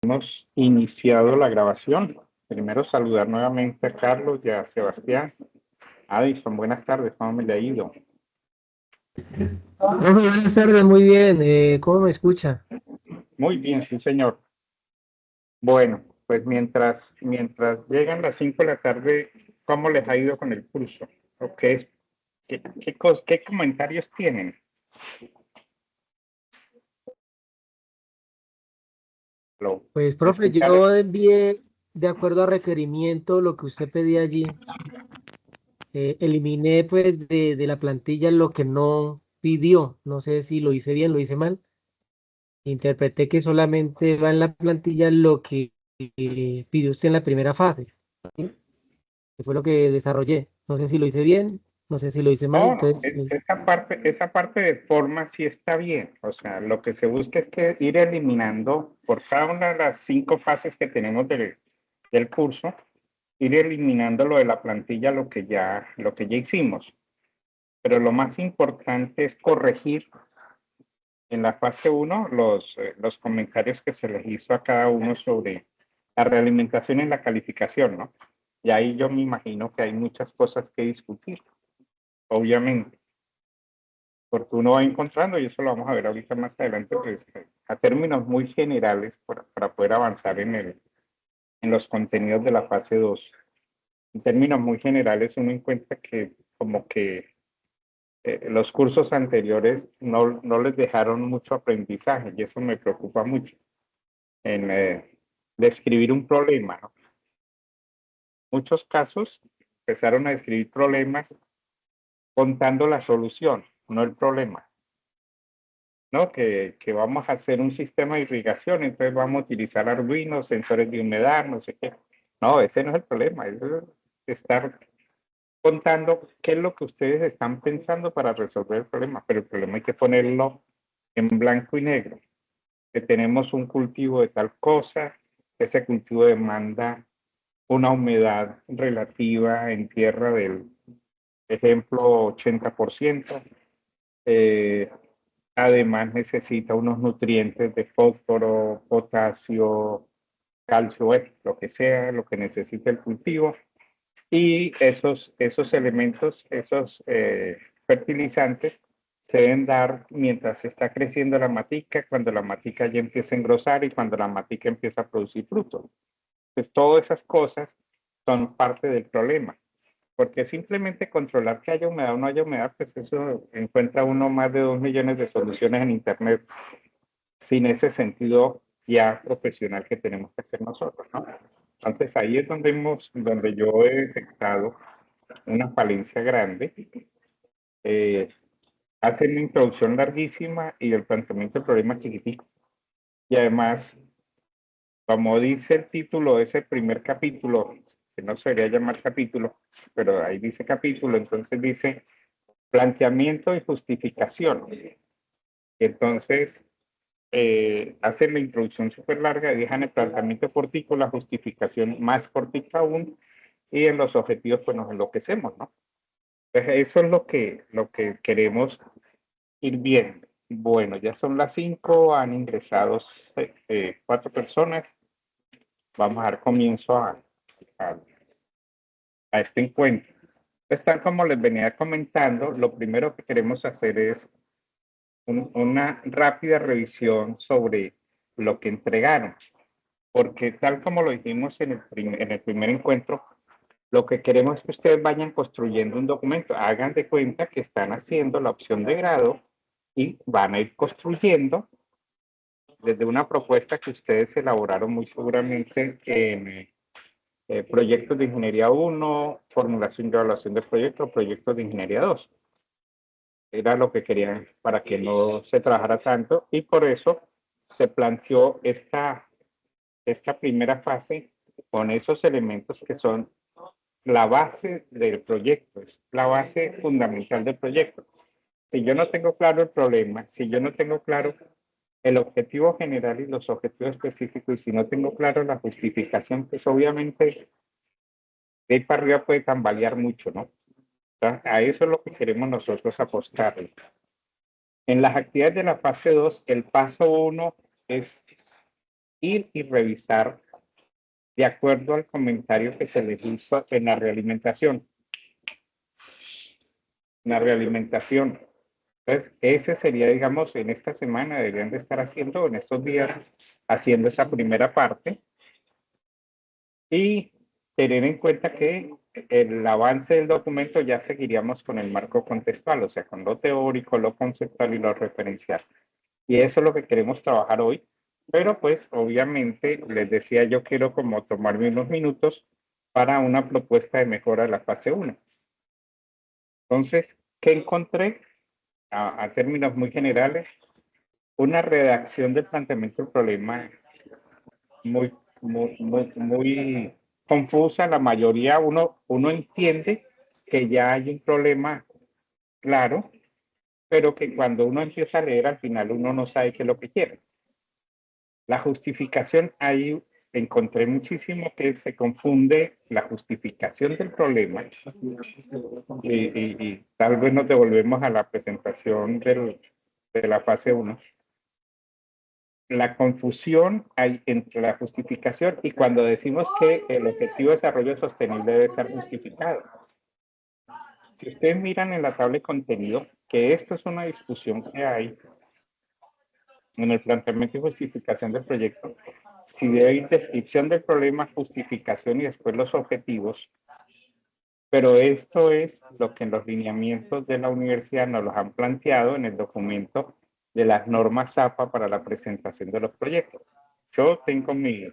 Hemos iniciado la grabación. Primero saludar nuevamente a Carlos y a Sebastián. Addison, buenas tardes, ¿cómo me le ha ido? Profe, buenas tardes, muy bien. ¿Cómo me escucha? Muy bien, sí, señor. Bueno, pues mientras llegan las 5 de la tarde, ¿cómo les ha ido con el curso? ¿O qué comentarios tienen? Pues, ¿Me profe, escucha? yo envié de acuerdo a requerimiento lo que usted pedía allí. Eliminé pues de la plantilla lo que no pidió. No sé si lo hice bien, lo hice mal. Interpreté que solamente va en la plantilla lo que pidió usted en la primera fase, ¿sí? Que fue lo que desarrollé. No sé si lo hice bien, no sé si lo hice mal. No, no, Entonces, esa parte de forma sí está bien. O sea, lo que se busca es que ir eliminando por cada una de las 5 fases que tenemos del curso, ir eliminando lo de la plantilla, lo que ya hicimos. Pero lo más importante es corregir en la fase uno los comentarios que se les hizo a cada uno sobre la realimentación y la calificación, ¿no? Y ahí yo me imagino que hay muchas cosas que discutir, obviamente, porque uno va encontrando, y eso lo vamos a ver ahorita más adelante, pues, a términos muy generales para poder avanzar en los contenidos de la fase 2. En términos muy generales, uno encuentra que como que los cursos anteriores no les dejaron mucho aprendizaje y eso me preocupa mucho en describir un problema, ¿no? Muchos casos empezaron a describir problemas contando la solución, no el problema, ¿no? Que vamos a hacer un sistema de irrigación, entonces vamos a utilizar Arduino, sensores de humedad, no sé qué. No, ese no es el problema, es estar contando qué es lo que ustedes están pensando para resolver el problema, pero el problema hay que ponerlo en blanco y negro, que tenemos un cultivo de tal cosa, ese cultivo demanda una humedad relativa en tierra del ejemplo 80%, eh, además necesita unos nutrientes de fósforo, potasio, calcio, lo que sea, lo que necesite el cultivo, y esos elementos, esos fertilizantes, se deben dar mientras está creciendo la matica, cuando la matica ya empieza a engrosar y cuando la matica empieza a producir fruto. Entonces, todas esas cosas son parte del problema, porque simplemente controlar que haya humedad o no haya humedad, pues eso encuentra uno más de 2 millones de soluciones en Internet sin ese sentido ya profesional que tenemos que hacer nosotros, ¿no? Entonces ahí es donde yo he detectado una falencia grande. Eh, Hacen una introducción larguísima y el planteamiento del problema chiquitico. Y además, como dice el título de ese primer capítulo, que no se debería llamar capítulo, pero ahí dice capítulo, entonces dice planteamiento y justificación. Entonces, hacen la introducción súper larga y dejan el planteamiento cortico, la justificación más cortica aún, y en los objetivos pues nos enloquecemos, ¿no? Entonces, eso es lo que queremos ir viendo. Bueno, ya son las 5, han ingresado 4 personas. Vamos a dar comienzo a, a este encuentro. Pues, tal como les venía comentando, lo primero que queremos hacer es una rápida revisión sobre lo que entregaron, porque tal como lo dijimos en el primer encuentro, lo que queremos es que ustedes vayan construyendo un documento, hagan de cuenta que están haciendo la opción de grado y van a ir construyendo desde una propuesta que ustedes elaboraron muy seguramente en proyectos de ingeniería 1, formulación y evaluación de proyectos, proyectos de ingeniería 2. Era lo que querían para que no se trabajara tanto y por eso se planteó esta primera fase con esos elementos que son la base del proyecto, es la base fundamental del proyecto. Si yo no tengo claro el problema, si yo no tengo claro el objetivo general y los objetivos específicos, y si no tengo claro la justificación, pues obviamente de ahí para arriba puede tambalear mucho, ¿no? A eso es lo que queremos nosotros apostar. En las actividades de la fase 2, el paso uno es ir y revisar de acuerdo al comentario que se les hizo en la realimentación. Entonces, ese sería, digamos, en esta semana deberían de estar haciendo, en estos días, haciendo esa primera parte y tener en cuenta que el avance del documento ya seguiríamos con el marco contextual, o sea, con lo teórico, lo conceptual y lo referencial. Y eso es lo que queremos trabajar hoy. Pero pues obviamente les decía, yo quiero como tomarme unos minutos para una propuesta de mejora de la fase 1. Entonces, ¿qué encontré? A términos muy generales, una redacción del planteamiento del problema muy confusa. La mayoría, uno entiende que ya hay un problema claro, pero que cuando uno empieza a leer, al final uno no sabe qué es lo que quiere. La justificación, ahí encontré muchísimo que se confunde la justificación del problema y tal vez nos devolvemos a la presentación de la fase 1. La confusión hay entre la justificación y cuando decimos que el objetivo de desarrollo sostenible debe estar justificado. Si ustedes miran en la tabla de contenido, que esto es una discusión que hay en el planteamiento y justificación del proyecto, si debe ir descripción del problema, justificación y después los objetivos, pero esto es lo que en los lineamientos de la universidad nos los han planteado en el documento de las normas APA para la presentación de los proyectos. Yo tengo mi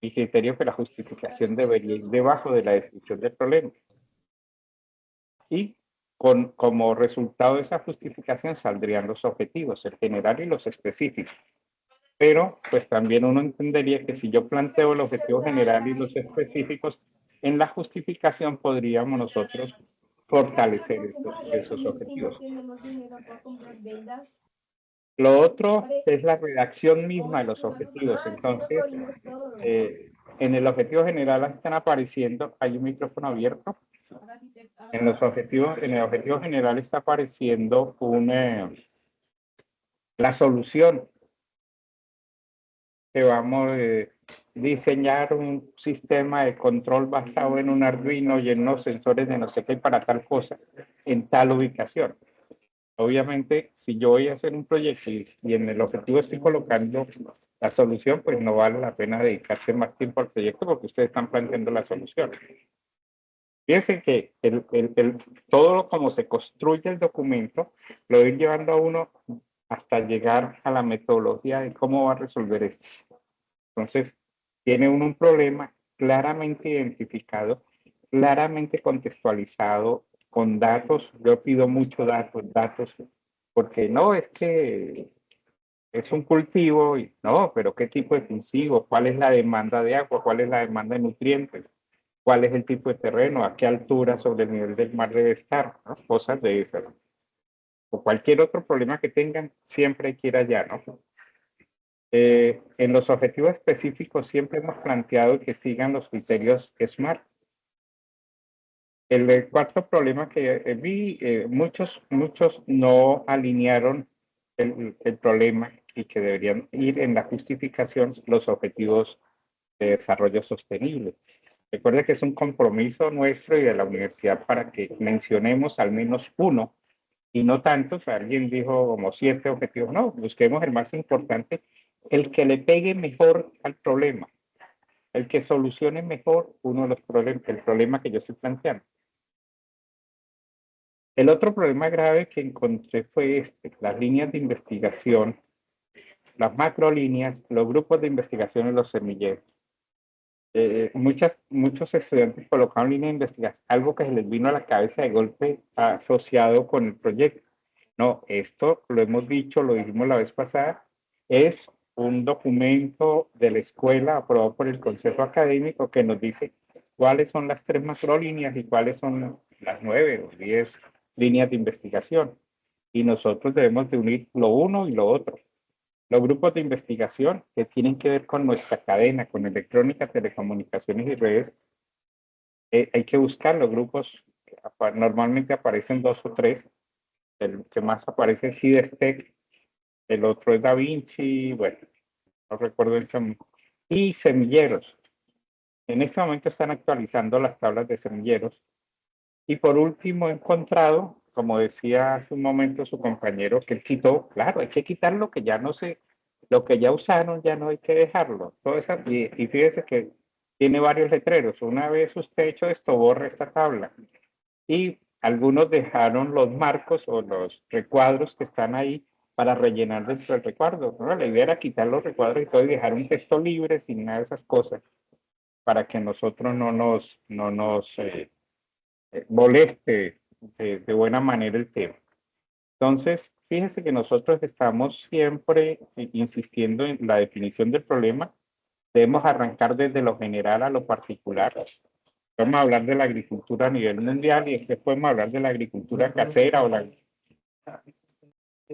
criterio que la justificación debería ir debajo de la descripción del problema. Y como resultado de esa justificación saldrían los objetivos, el general y los específicos. Pero pues también uno entendería que si yo planteo el objetivo general y los específicos, en la justificación podríamos nosotros fortalecer esos objetivos. Lo otro es la redacción misma de los objetivos. Entonces, en el objetivo general están apareciendo, hay un micrófono abierto. En el objetivo general está apareciendo la solución que vamos a diseñar un sistema de control basado en un Arduino y en unos sensores de no sé qué para tal cosa en tal ubicación. Obviamente, si yo voy a hacer un proyecto y en el objetivo estoy colocando la solución, pues no vale la pena dedicarse más tiempo al proyecto porque ustedes están planteando la solución. Fíjense que todo como se construye el documento lo va llevando a uno hasta llegar a la metodología de cómo va a resolver esto. Entonces, tiene uno un problema claramente identificado, claramente contextualizado, con datos. Yo pido mucho datos, porque no es que es un cultivo, y no, pero ¿qué tipo de cultivo? ¿Cuál es la demanda de agua? ¿Cuál es la demanda de nutrientes? ¿Cuál es el tipo de terreno? ¿A qué altura sobre el nivel del mar debe estar? ¿No? Cosas de esas. O cualquier otro problema que tengan, siempre hay que ir allá, ¿no? En los objetivos específicos siempre hemos planteado que sigan los criterios SMART. El cuarto problema que vi, muchos no alinearon el problema y que deberían ir en la justificación los objetivos de desarrollo sostenible. Recuerde que es un compromiso nuestro y de la universidad para que mencionemos al menos uno y no tantos. Alguien dijo como 7 objetivos. No, busquemos el más importante, el que le pegue mejor al problema, el que solucione mejor uno de los problemas, el problema que yo estoy planteando. El otro problema grave que encontré fue las líneas de investigación, las macrolíneas, los grupos de investigación y los semilleros. Muchos estudiantes colocaron línea de investigación, algo que se les vino a la cabeza de golpe asociado con el proyecto. No, esto lo hemos dicho, lo dijimos la vez pasada, es un documento de la escuela aprobado por el Consejo Académico que nos dice cuáles son las 3 macrolíneas y cuáles son las 9 o 10 líneas de investigación. Y nosotros debemos de unir lo uno y lo otro. Los grupos de investigación que tienen que ver con nuestra cadena, con electrónica, telecomunicaciones y redes, hay que buscar los grupos, normalmente aparecen 2 o 3, el que más aparece es Hidestec, el otro es Da Vinci, bueno, no recuerdo el momento, y semilleros. En este momento están actualizando las tablas de semilleros. Y por último, he encontrado, como decía hace un momento su compañero, que él quitó, claro, hay que quitar lo que ya no se, lo que ya usaron, ya no hay que dejarlo. Todo eso, y fíjese que tiene varios letreros. Una vez usted hecho esto, borre esta tabla. Y algunos dejaron los marcos o los recuadros que están ahí para rellenar dentro del recuadro, ¿no? La idea era quitar los recuadros y todo y dejar un texto libre sin nada de esas cosas para que nosotros no nos moleste de buena manera el tema. Entonces, fíjense que nosotros estamos siempre insistiendo en la definición del problema. Debemos arrancar desde lo general a lo particular. Vamos a hablar de la agricultura a nivel mundial y después podemos hablar de la agricultura casera o la...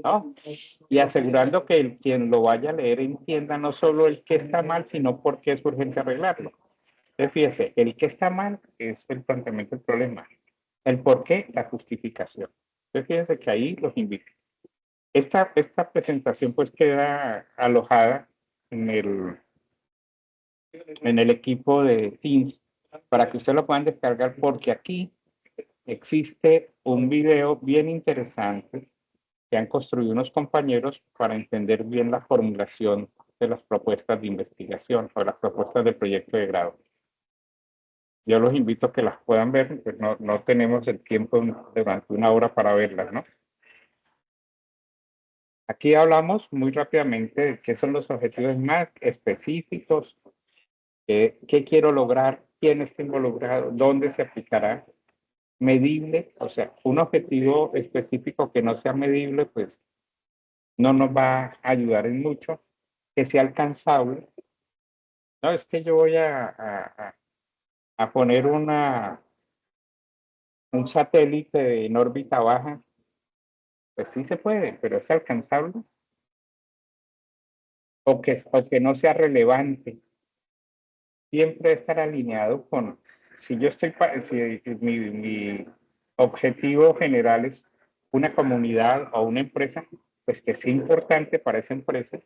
¿no? Y asegurando que quien lo vaya a leer entienda no solo el qué está mal, sino por qué es urgente arreglarlo. Entonces, fíjese, el qué está mal es el planteamiento del problema. El por qué, la justificación. Entonces, fíjense que ahí los invito. Esta presentación pues queda alojada en el equipo de Teams para que ustedes lo puedan descargar porque aquí existe un video bien interesante que han construido unos compañeros para entender bien la formulación de las propuestas de investigación o las propuestas de proyecto de grado. Yo los invito a que las puedan ver, pues no tenemos el tiempo durante una hora para verlas, ¿no? Aquí hablamos muy rápidamente de qué son los objetivos más específicos, qué quiero lograr, quién está involucrado, dónde se aplicará, medible, o sea, un objetivo específico que no sea medible, pues no nos va a ayudar en mucho, que sea alcanzable. No, es que yo voy a poner un satélite en órbita baja, pues sí se puede, pero es alcanzable o que no sea relevante. Siempre estar alineado con, si yo estoy, si mi objetivo general es una comunidad o una empresa, pues que sea importante para esa empresa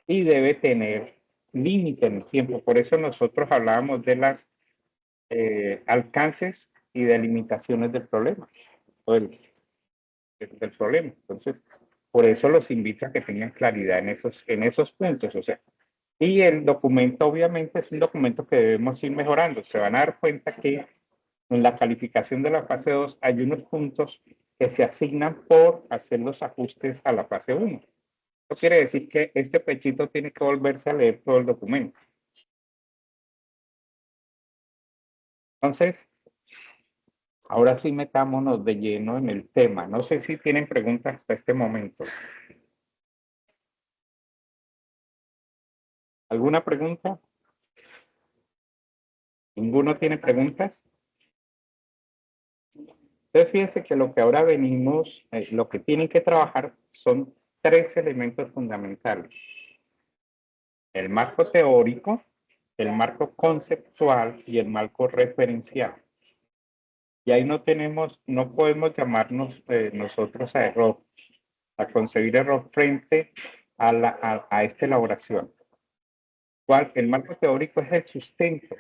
y debe tener límite en el tiempo. Por eso nosotros hablábamos de las alcances y de limitaciones del problema, o del problema. Entonces, por eso los invito a que tengan claridad en esos puntos. O sea, y el documento obviamente es un documento que debemos ir mejorando. Se van a dar cuenta que en la calificación de la fase 2 hay unos puntos que se asignan por hacer los ajustes a la fase 1. Eso quiere decir que este pechito tiene que volverse a leer todo el documento. Entonces, ahora sí metámonos de lleno en el tema. No sé si tienen preguntas hasta este momento. ¿Alguna pregunta? ¿Ninguno tiene preguntas? Entonces, fíjense que lo que ahora venimos, lo que tienen que trabajar son tres elementos fundamentales. El marco teórico, el marco conceptual y el marco referencial. Y ahí no podemos llamarnos nosotros a error, a concebir error frente a esta elaboración. El marco teórico es el sustento.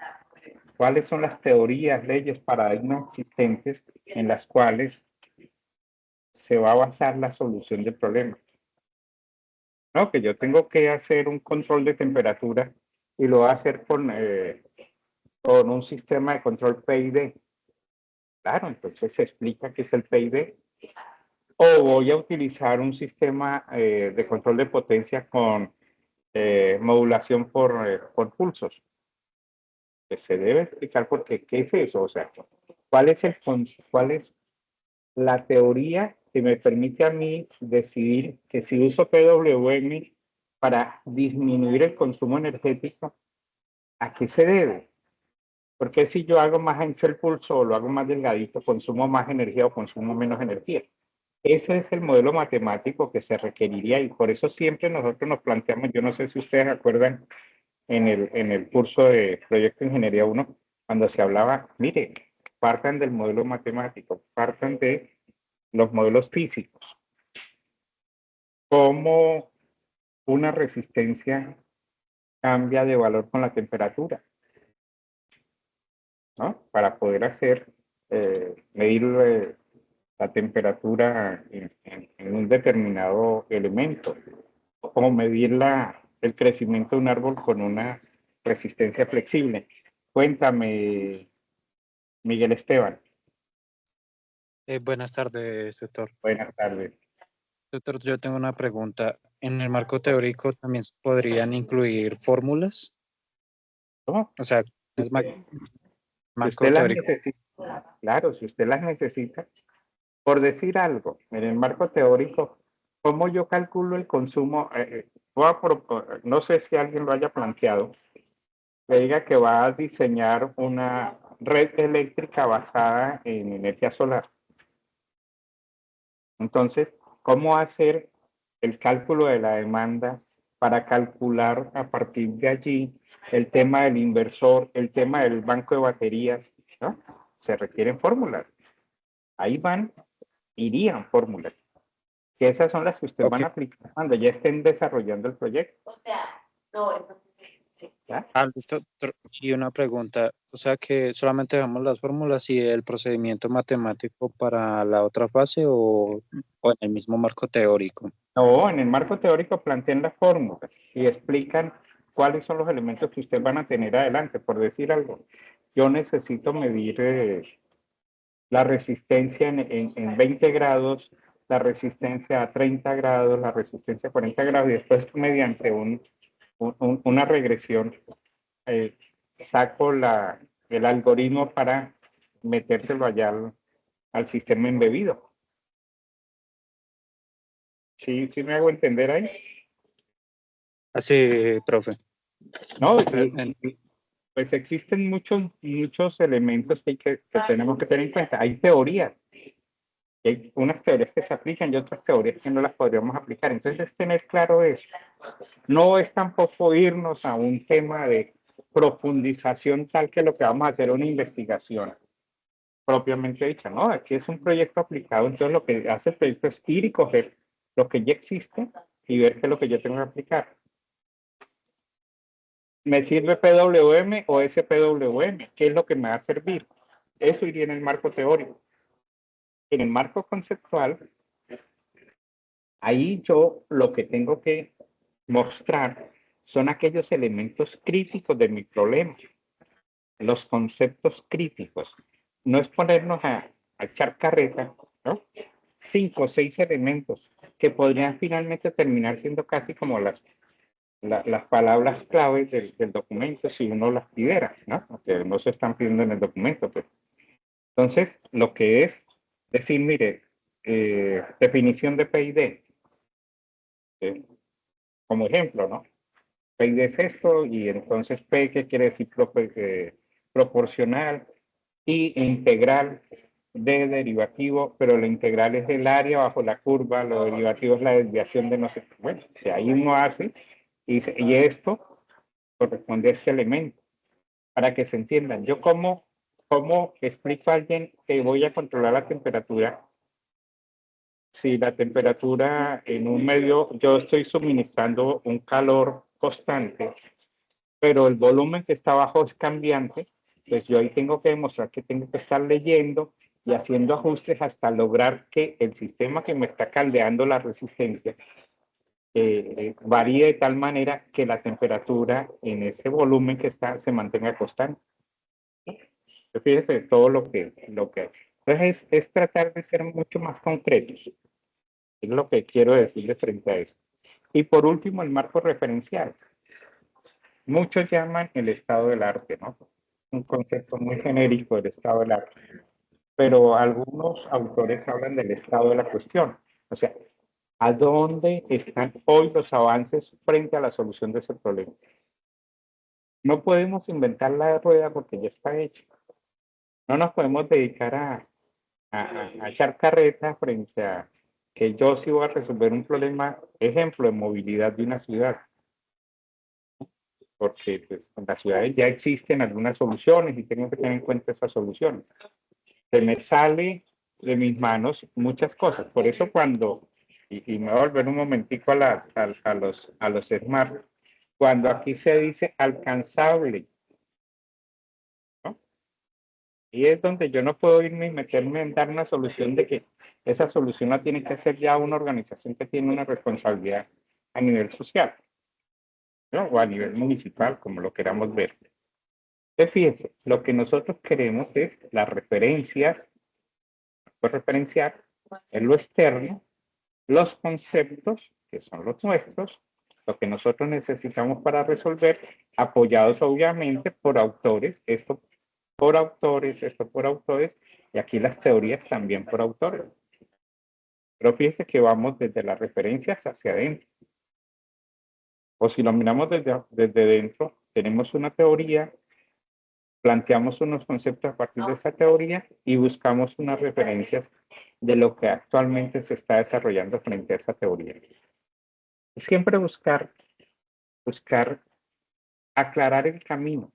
¿Cuáles son las teorías, leyes, paradigmas existentes en las cuales se va a basar la solución del problema? No, que yo tengo que hacer un control de temperatura y lo voy a hacer con un sistema de control PID. Claro, entonces se explica qué es el PID. O voy a utilizar un sistema de control de potencia con modulación por pulsos. Que se debe explicar porque qué es eso, o sea, cuál es la teoría que me permite a mí decidir que si uso PWM para disminuir el consumo energético, ¿a qué se debe? Porque si yo hago más ancho el pulso o lo hago más delgadito, consumo más energía o consumo menos energía. Ese es el modelo matemático que se requeriría y por eso siempre nosotros nos planteamos, yo no sé si ustedes acuerdan en el curso de Proyecto Ingeniería 1, cuando se hablaba, mire, partan del modelo matemático, partan de los modelos físicos. ¿Cómo una resistencia cambia de valor con la temperatura, ¿no? Para poder medir la temperatura en un determinado elemento, o medir el crecimiento de un árbol con una resistencia flexible. Cuéntame, Miguel Esteban. Buenas tardes, doctor. Buenas tardes. Doctor, yo tengo una pregunta. ¿En el marco teórico también se podrían incluir fórmulas? ¿Cómo? O sea, es Si marco usted las teórico. necesita, claro, si usted las necesita, por decir algo, en el marco teórico, ¿cómo yo calculo el consumo? No sé si alguien lo haya planteado, que diga que va a diseñar una red eléctrica basada en energía solar. Entonces, ¿cómo hacer el cálculo de la demanda para calcular a partir de allí el tema del inversor, el tema del banco de baterías? ¿No? Se requieren fórmulas. Ahí irían fórmulas. Que esas son las que ustedes Ok. van a aplicar cuando ya estén desarrollando el proyecto. ¿Ya? Listo. Y una pregunta. O sea, que solamente dejamos las fórmulas y el procedimiento matemático para la otra fase o en el mismo marco teórico. No, en el marco teórico plantean las fórmulas y explican cuáles son los elementos que ustedes van a tener adelante. Por decir algo, yo necesito medir la resistencia en 20 grados, la resistencia a 30 grados, la resistencia a 40 grados, y después mediante una regresión eh, saco el algoritmo para metérselo allá al sistema embebido. ¿Sí, sí me hago entender ahí? Así, profe. No, pues existen muchos elementos que tenemos que tener en cuenta. Hay teorías. Hay unas teorías que se aplican y otras teorías que no las podríamos aplicar. Entonces, es tener claro eso. No es tampoco irnos a un tema de profundización tal que lo que vamos a hacer es una investigación propiamente dicha. No, aquí es un proyecto aplicado. Entonces, lo que hace el proyecto es ir y coger lo que ya existe y ver qué es lo que yo tengo que aplicar. ¿Me sirve PWM o SPWM? ¿Qué es lo que me va a servir? Eso iría en el marco teórico. En el marco conceptual, ahí yo lo que tengo que mostrar son aquellos elementos críticos de mi problema, los conceptos críticos. No es ponernos a echar carreta, ¿no? 5 o 6 elementos que podrían finalmente terminar siendo casi como las palabras claves del documento si uno las pidiera, ¿no? Porque no se están pidiendo en el documento. Pues. Entonces, lo que es decir, mire, definición de PID, como ejemplo, ¿no? PID es esto y entonces P, ¿qué quiere decir proporcional? Y integral de derivativo, pero la integral es el área bajo la curva, lo derivativo es la desviación de no sé qué. Bueno, si ahí uno hace, y esto corresponde a este elemento, para que se entiendan. Yo cómo explico a alguien que voy a controlar la temperatura si la temperatura en un medio, yo estoy suministrando un calor constante, pero el volumen que está abajo es cambiante, pues yo ahí tengo que demostrar que tengo que estar leyendo y haciendo ajustes hasta lograr que el sistema que me está caldeando la resistencia varíe de tal manera que la temperatura en ese volumen que está se mantenga constante. Fíjese todo lo que entonces es tratar de ser mucho más concretos. Es lo que quiero decirle frente a eso. Y por último, el marco referencial. Muchos llaman el estado del arte, ¿no? Un concepto muy genérico del estado del arte. Pero algunos autores hablan del estado de la cuestión. O sea, ¿a dónde están hoy los avances frente a la solución de ese problema? No podemos inventar la rueda porque ya está hecha. No nos podemos dedicar a echar carreta frente a que yo sí voy a resolver un problema, ejemplo, de movilidad de una ciudad. Porque pues, en las ciudades ya existen algunas soluciones y tengo que tener en cuenta esas soluciones. Se me sale de mis manos muchas cosas. Por eso cuando y me voy a volver un momentico a los smart, cuando aquí se dice alcanzable, ¿no? Y es donde yo no puedo irme y meterme en dar una solución de que esa solución la tiene que hacer ya una organización que tiene una responsabilidad a nivel social, ¿no? O a nivel municipal, como lo queramos ver. Entonces, fíjense, lo que nosotros queremos es las referencias, pues referenciar en lo externo, los conceptos, que son los nuestros, lo que nosotros necesitamos para resolver, apoyados obviamente por autores, esto por autores, esto por autores, y aquí las teorías también por autores. Pero fíjense que vamos desde las referencias hacia adentro. O si lo miramos desde dentro, tenemos una teoría, planteamos unos conceptos a partir de esa teoría y buscamos unas referencias de lo que actualmente se está desarrollando frente a esa teoría. Siempre buscar aclarar el camino,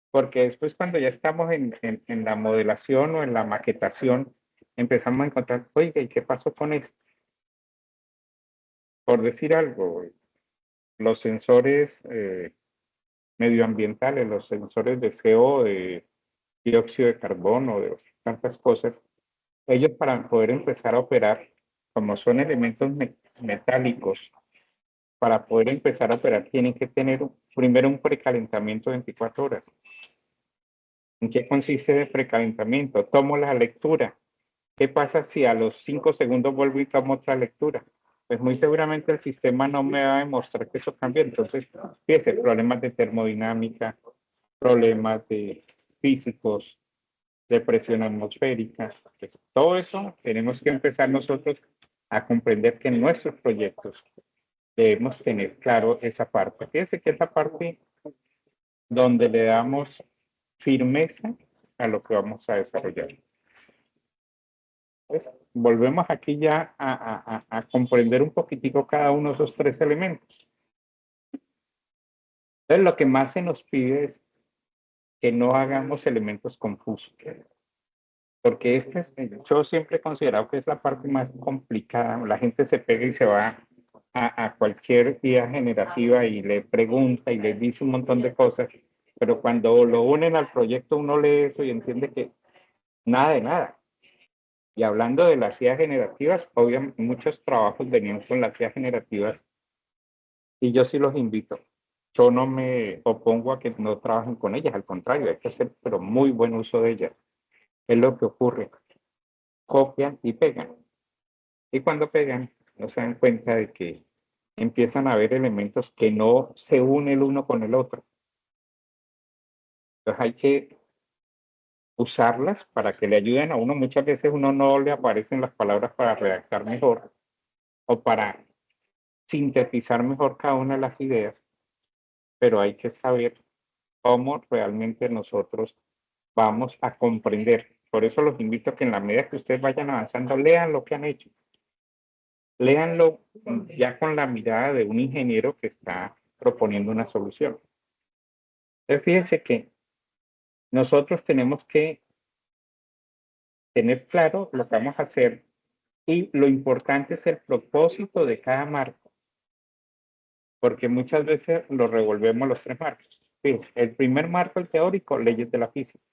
porque después cuando ya estamos en la modelación o en la maquetación, empezamos a encontrar, oiga, ¿y qué pasó con esto? Por decir algo, los sensores medioambientales, los sensores de CO, de dióxido de carbono, de tantas cosas, ellos para poder empezar a operar, como son elementos metálicos, para poder empezar a operar tienen que tener primero un precalentamiento de 24 horas. ¿En qué consiste el precalentamiento? Tomo la lectura. ¿Qué pasa si a los 5 segundos vuelvo y tomo otra lectura? Pues muy seguramente el sistema no me va a demostrar que eso cambia. Entonces, fíjese, problemas de termodinámica, problemas de físicos, de presión atmosférica. Pues, todo eso tenemos que empezar nosotros a comprender que en nuestros proyectos debemos tener claro esa parte. Fíjense que esa parte donde le damos firmeza a lo que vamos a desarrollar. Pues, volvemos aquí ya a comprender un poquitico cada uno de esos tres elementos. Entonces, lo que más se nos pide es que no hagamos elementos confusos, porque yo siempre he considerado que es la parte más complicada. La gente se pega y se va a cualquier idea generativa y le pregunta y le dice un montón de cosas, pero cuando lo unen al proyecto uno lee eso y entiende que nada de nada. Y hablando de las ideas generativas, obviamente muchos trabajos venían con las ideas generativas y yo sí los invito. Yo no me opongo a que no trabajen con ellas, al contrario, hay que hacer pero muy buen uso de ellas. Es lo que ocurre. Copian y pegan. Y cuando pegan, no se dan cuenta de que empiezan a haber elementos que no se unen el uno con el otro. Entonces hay que usarlas para que le ayuden a uno. Muchas veces uno no le aparecen las palabras para redactar mejor o para sintetizar mejor cada una de las ideas, pero hay que saber cómo realmente nosotros vamos a comprender. Por eso los invito a que en la medida que ustedes vayan avanzando, lean lo que han hecho. Léanlo ya con la mirada de un ingeniero que está proponiendo una solución. Entonces, fíjense que nosotros tenemos que tener claro lo que vamos a hacer y lo importante es el propósito de cada marco, porque muchas veces lo revolvemos los tres marcos. Fíjense, el primer marco, el teórico, leyes de la física.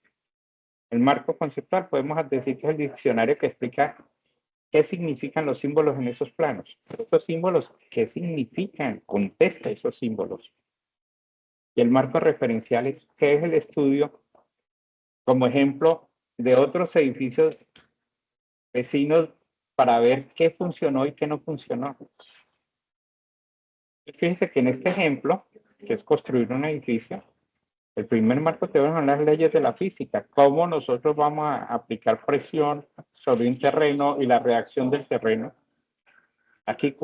El marco conceptual, podemos decir que es el diccionario que explica qué significan los símbolos en esos planos. Estos símbolos, ¿qué significan? Contesta esos símbolos. Y el marco referencial es qué es el estudio, como ejemplo, de otros edificios vecinos para ver qué funcionó y qué no funcionó. Fíjense que en este ejemplo, que es construir un edificio, el primer marco te van a las leyes de la física, cómo nosotros vamos a aplicar presión sobre un terreno y la reacción del terreno. Aquí,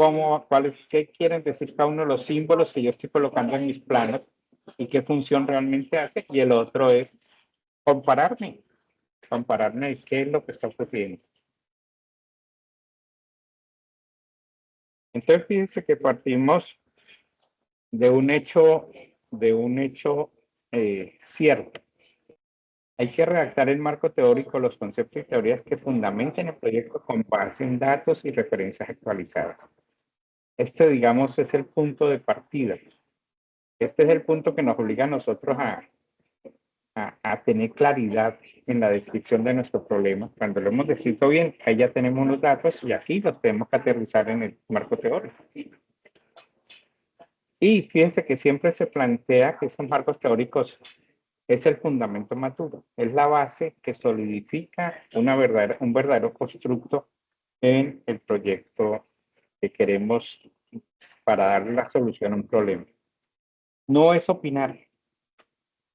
qué quieren decir cada uno de los símbolos que yo estoy colocando en mis planos y qué función realmente hace. Y el otro es compararme qué es lo que está ocurriendo. Entonces, fíjense que partimos de un hecho cierto. Hay que redactar el marco teórico, los conceptos y teorías que fundamenten el proyecto con base en datos y referencias actualizadas. Este, digamos, es el punto de partida. Este es el punto que nos obliga a nosotros a tener claridad en la descripción de nuestro problema. Cuando lo hemos descrito bien, ahí ya tenemos unos datos y aquí los tenemos que aterrizar en el marco teórico. Y fíjense que siempre se plantea que esos marcos teóricos es el fundamento maturo, es la base que solidifica un verdadero constructo en el proyecto que queremos para darle la solución a un problema. No es opinar,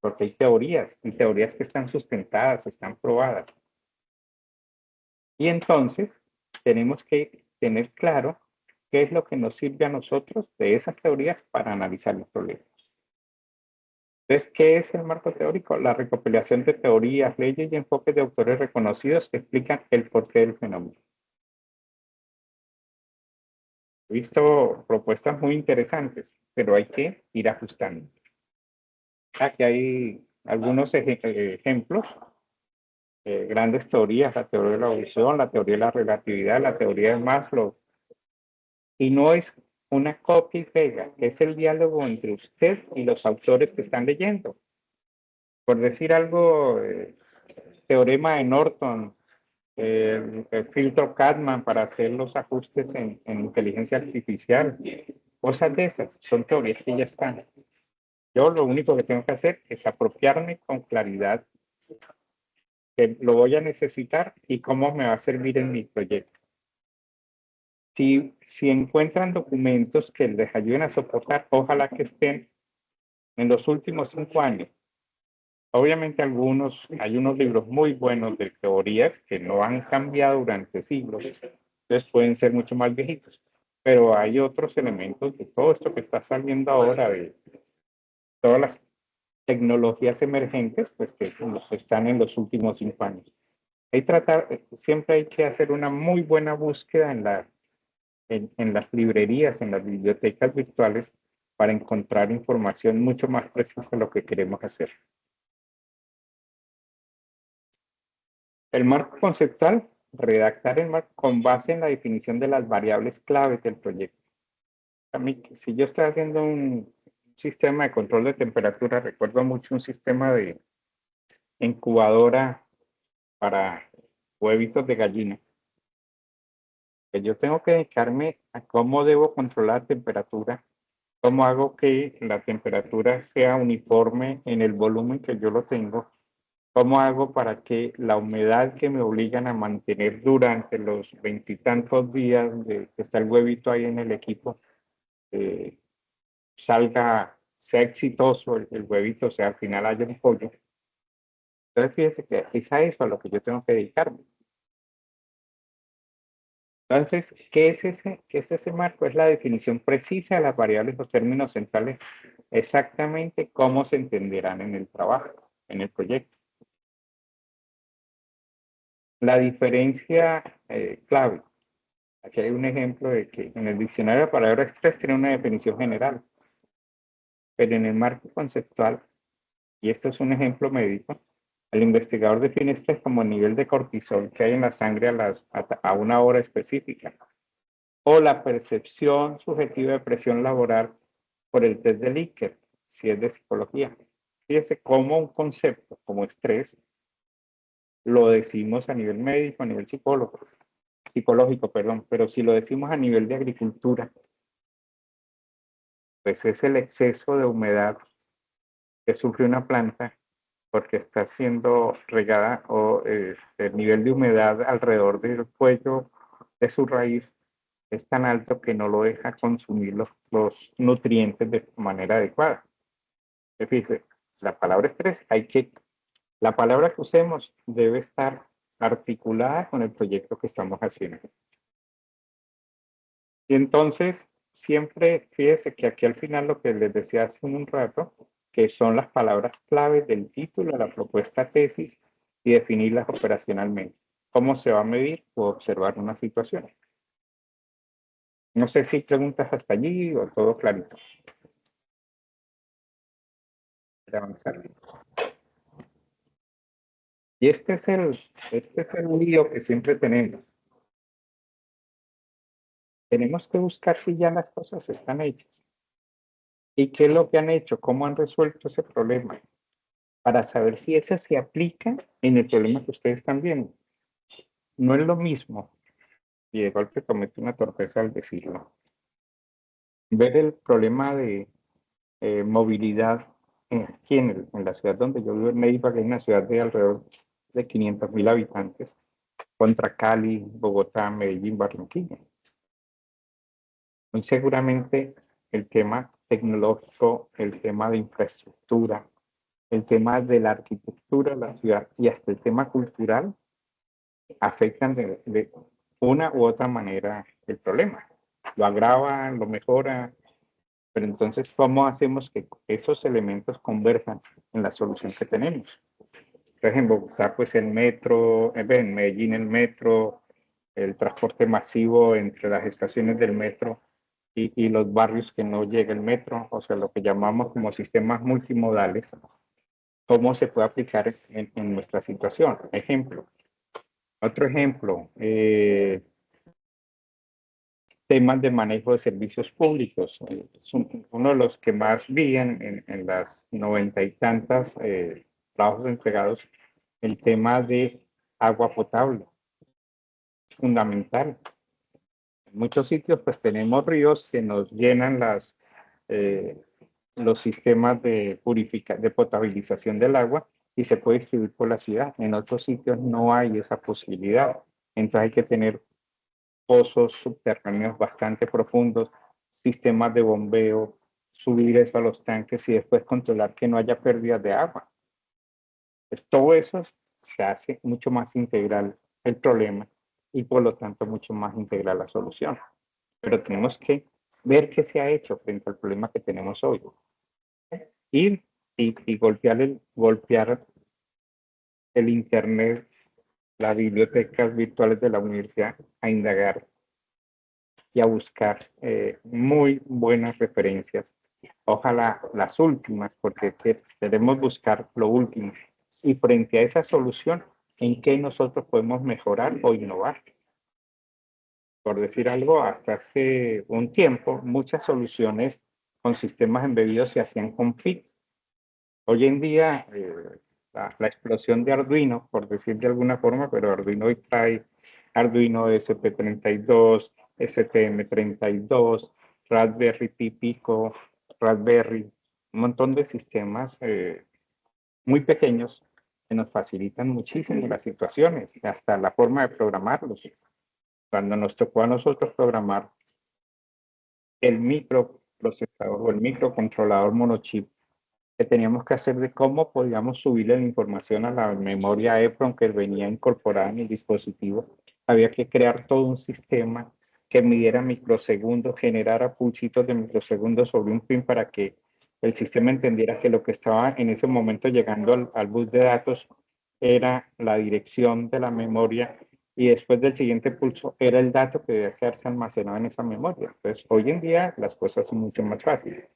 porque hay teorías, y teorías que están sustentadas, están probadas. Y entonces tenemos que tener claro qué es lo que nos sirve a nosotros de esas teorías para analizar los problemas. Entonces, ¿qué es el marco teórico? La recopilación de teorías, leyes y enfoques de autores reconocidos que explican el porqué del fenómeno. He visto propuestas muy interesantes, pero hay que ir ajustando. Aquí hay algunos ejemplos, grandes teorías, la teoría de la evolución, la teoría de la relatividad, la teoría de Maslow, y no es una copia y pega, es el diálogo entre usted y los autores que están leyendo. Por decir algo, teorema de Norton, el filtro Kalman para hacer los ajustes en inteligencia artificial, cosas de esas, son teorías que ya están. Yo lo único que tengo que hacer es apropiarme con claridad que lo voy a necesitar y cómo me va a servir en mi proyecto. Si encuentran documentos que les ayuden a soportar, ojalá que estén en los últimos 5 años. Obviamente hay unos libros muy buenos de teorías que no han cambiado durante siglos, entonces pueden ser mucho más viejitos, pero hay otros elementos de todo esto que está saliendo ahora, de todas las tecnologías emergentes, pues que están en los últimos 5 años. Siempre hay que hacer una muy buena búsqueda en las librerías, en las bibliotecas virtuales, para encontrar información mucho más precisa de lo que queremos hacer. El marco conceptual, redactar el marco con base en la definición de las variables claves del proyecto. A mí, si yo estoy haciendo un sistema de control de temperatura, recuerdo mucho un sistema de incubadora para huevitos de gallina, que yo tengo que dedicarme a cómo debo controlar la temperatura, cómo hago que la temperatura sea uniforme en el volumen que yo lo tengo, cómo hago para que la humedad que me obligan a mantener durante los 20 y tantos días que está el huevito ahí en el equipo, sea exitoso el huevito, o sea, al final haya un pollo. Entonces, fíjese que es a eso a lo que yo tengo que dedicarme. Entonces, ¿qué es ese marco? Es la definición precisa de las variables o términos centrales, exactamente cómo se entenderán en el trabajo, en el proyecto. La diferencia clave. Aquí hay un ejemplo de que en el diccionario de palabras estrés tiene una definición general, pero en el marco conceptual, y esto es un ejemplo médico, el investigador define estrés como el nivel de cortisol que hay en la sangre a una hora específica, o la percepción subjetiva de presión laboral por el test de Likert, si es de psicología. Fíjese cómo un concepto como estrés lo decimos a nivel médico, a nivel psicológico, perdón, pero si lo decimos a nivel de agricultura, pues es el exceso de humedad que sufre una planta porque está siendo regada o el nivel de humedad alrededor del cuello de su raíz es tan alto que no lo deja consumir los nutrientes de manera adecuada. Fíjese, la palabra estrés, la palabra que usemos debe estar articulada con el proyecto que estamos haciendo. Y entonces, siempre fíjese que aquí al final lo que les decía hace un rato, que son las palabras claves del título de la propuesta tesis y definirlas operacionalmente. ¿Cómo se va a medir o observar una situación? No sé si preguntas hasta allí o todo clarito. Para avanzar. Y este es el lío que siempre tenemos. Tenemos que buscar si ya las cosas están hechas. ¿Y qué es lo que han hecho? ¿Cómo han resuelto ese problema? Para saber si esa se aplica en el problema que ustedes están viendo. No es lo mismo, y de golpe cometo una torpeza al decirlo, ver el problema de movilidad aquí en la ciudad donde yo vivo, en Neiva, que es una ciudad de alrededor de 500.000 habitantes, contra Cali, Bogotá, Medellín, Barranquilla. Muy seguramente el tema tecnológico, el tema de infraestructura, el tema de la arquitectura de la ciudad y hasta el tema cultural afectan de una u otra manera el problema. Lo agrava, lo mejora, pero entonces, ¿cómo hacemos que esos elementos converjan en la solución que tenemos? Entonces, en Bogotá, pues el metro, en Medellín el metro, el transporte masivo entre las estaciones del metro y los barrios que no llega el metro, o sea, lo que llamamos como sistemas multimodales, ¿cómo se puede aplicar en nuestra situación? Ejemplo. Otro ejemplo, temas de manejo de servicios públicos. Es uno de los que más vi en las 90 y tantas trabajos entregados, el tema de agua potable, fundamental. En muchos sitios pues tenemos ríos que nos llenan eh, los sistemas de potabilización del agua y se puede distribuir por la ciudad. En otros sitios no hay esa posibilidad. Entonces hay que tener pozos subterráneos bastante profundos, sistemas de bombeo, subir eso a los tanques y después controlar que no haya pérdidas de agua. Pues todo eso se hace mucho más integral el problema y por lo tanto mucho más integral la solución. Pero tenemos que ver qué se ha hecho frente al problema que tenemos hoy. Ir y golpear el Internet, las bibliotecas virtuales de la universidad a indagar y a buscar muy buenas referencias. Ojalá las últimas, porque queremos buscar lo último. Y frente a esa solución, ¿en qué nosotros podemos mejorar o innovar? Por decir algo, hasta hace un tiempo, muchas soluciones con sistemas embebidos se hacían con PIC. Hoy en día, la explosión de Arduino, por decir de alguna forma, pero Arduino hoy trae Arduino SP32, STM32, Raspberry Pi Pico, Raspberry, un montón de sistemas muy pequeños que nos facilitan muchísimo las situaciones, hasta la forma de programarlos. Cuando nos tocó a nosotros programar el microprocesador o el microcontrolador monochip, que teníamos que hacer de cómo podíamos subirle la información a la memoria EPROM que venía incorporada en el dispositivo. Había que crear todo un sistema que midiera microsegundos, generara pulsitos de microsegundos sobre un pin para que el sistema entendiera que lo que estaba en ese momento llegando al bus de datos era la dirección de la memoria y después del siguiente pulso era el dato que debía quedarse almacenado en esa memoria. Entonces, hoy en día las cosas son mucho más fáciles.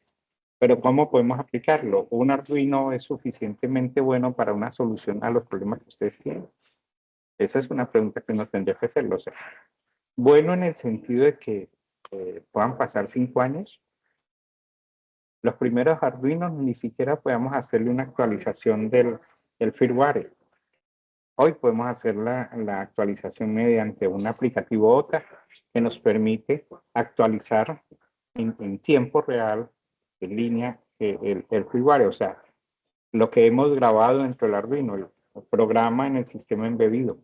Pero ¿cómo podemos aplicarlo? ¿Un Arduino es suficientemente bueno para una solución a los problemas que ustedes tienen? Esa es una pregunta que uno tendría que hacerlo. O sea, bueno en el sentido de que puedan pasar 5 años. Los primeros Arduinos ni siquiera podemos hacerle una actualización del firmware. Hoy podemos hacer la actualización mediante un aplicativo OTA que nos permite actualizar en tiempo real, en línea, el firmware. O sea, lo que hemos grabado dentro del Arduino, el programa en el sistema embebido,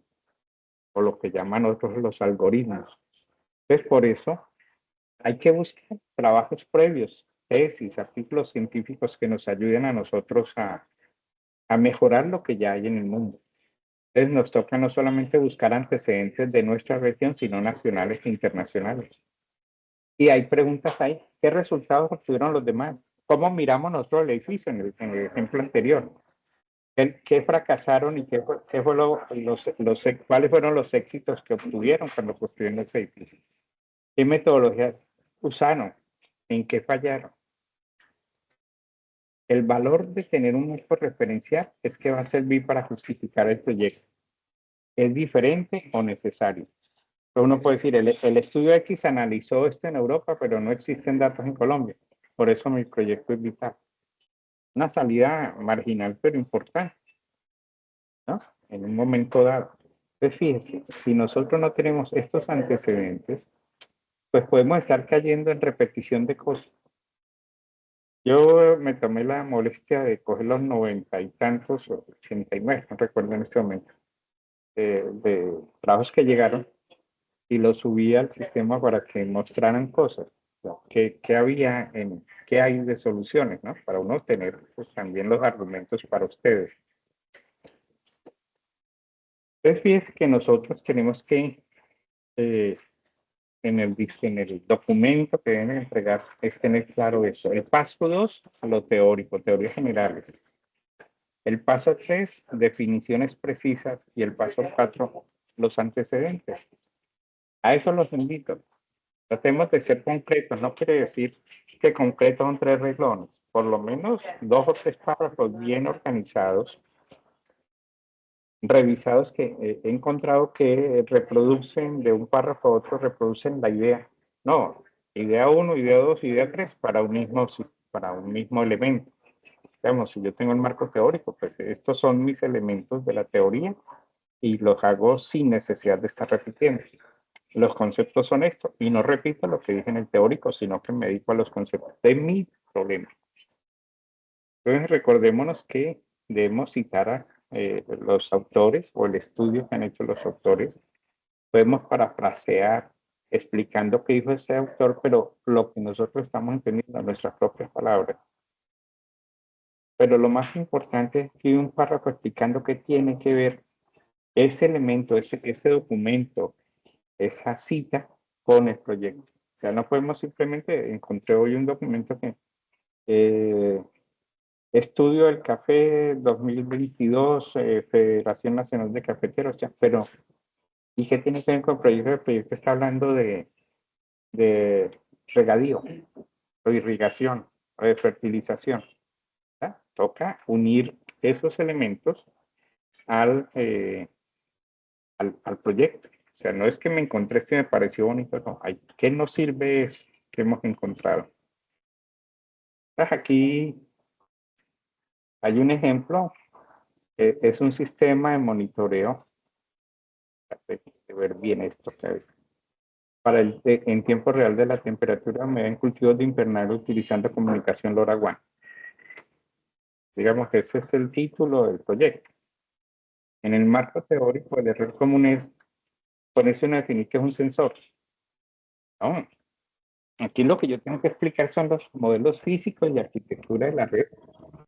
o lo que llaman otros los algoritmos. Entonces, por eso hay que buscar trabajos previos, tesis, artículos científicos que nos ayuden a nosotros a mejorar lo que ya hay en el mundo. Entonces, nos toca no solamente buscar antecedentes de nuestra región, sino nacionales e internacionales. Y hay preguntas ahí, ¿qué resultados obtuvieron los demás? ¿Cómo miramos nosotros el edificio en el ejemplo anterior? ¿Qué fracasaron y cuáles fueron los éxitos que obtuvieron cuando construyeron ese edificio? ¿Qué metodologías usaron? ¿En qué fallaron? El valor de tener un marco referencial es que va a servir para justificar el proyecto. ¿Es diferente o necesario? Entonces uno puede decir, el estudio X analizó esto en Europa, pero no existen datos en Colombia. Por eso mi proyecto es vital. Una salida marginal, pero importante, ¿no? En un momento dado. Entonces, fíjense, si nosotros no tenemos estos antecedentes, pues podemos estar cayendo en repetición de cosas. Yo me tomé la molestia de coger los 90 y tantos, o 89, no recuerdo en este momento, de trabajos que llegaron y los subí al sistema para que mostraran cosas, ¿no? ¿Qué había qué hay de soluciones, ¿no? Para uno tener pues, también los argumentos para ustedes. Entonces, fíjense que nosotros tenemos que, en el documento que deben entregar, es tener claro eso. El paso 2, lo teórico, teorías generales. El paso 3, definiciones precisas. Y el paso 4, los antecedentes. A eso los invito. Tratemos de ser concretos. No quiere decir que concretos son 3 renglones. Por lo menos 2 o 3 párrafos bien organizados, revisados, que he encontrado que reproducen de un párrafo a otro, reproducen la idea. No, idea 1, idea 2, idea 3 para un mismo elemento. Digamos, si yo tengo el marco teórico, pues estos son mis elementos de la teoría y los hago sin necesidad de estar repitiendo. Los conceptos son estos y no repito lo que dije en el teórico, sino que me dedico a los conceptos de mi problema. Entonces recordémonos que debemos citar a los autores o el estudio que han hecho los autores. Podemos parafrasear explicando qué dijo ese autor, pero lo que nosotros estamos entendiendo en nuestras propias palabras. Pero lo más importante es que un párrafo explicando qué tiene que ver ese elemento, ese documento, esa cita con el proyecto. O sea, no podemos simplemente, encontré hoy un documento que estudio del café 2022, Federación Nacional de Cafeteros, ya, pero ¿y qué tiene que ver con el proyecto? El proyecto está hablando de regadío, o irrigación, o de fertilización. ¿Ya? Toca unir esos elementos al proyecto. O sea, no es que me encontré esto y me pareció bonito, no. ¿Qué nos sirve eso que hemos encontrado? Entonces, aquí hay un ejemplo, es un sistema de monitoreo, de ver bien esto, para en tiempo real de la temperatura media en cultivos de invernadero utilizando comunicación LoRaWAN. Digamos que ese es el título del proyecto. En el marco teórico, el error común es ponerse a definir qué es un sensor. No, aquí lo que yo tengo que explicar son los modelos físicos y arquitectura de la red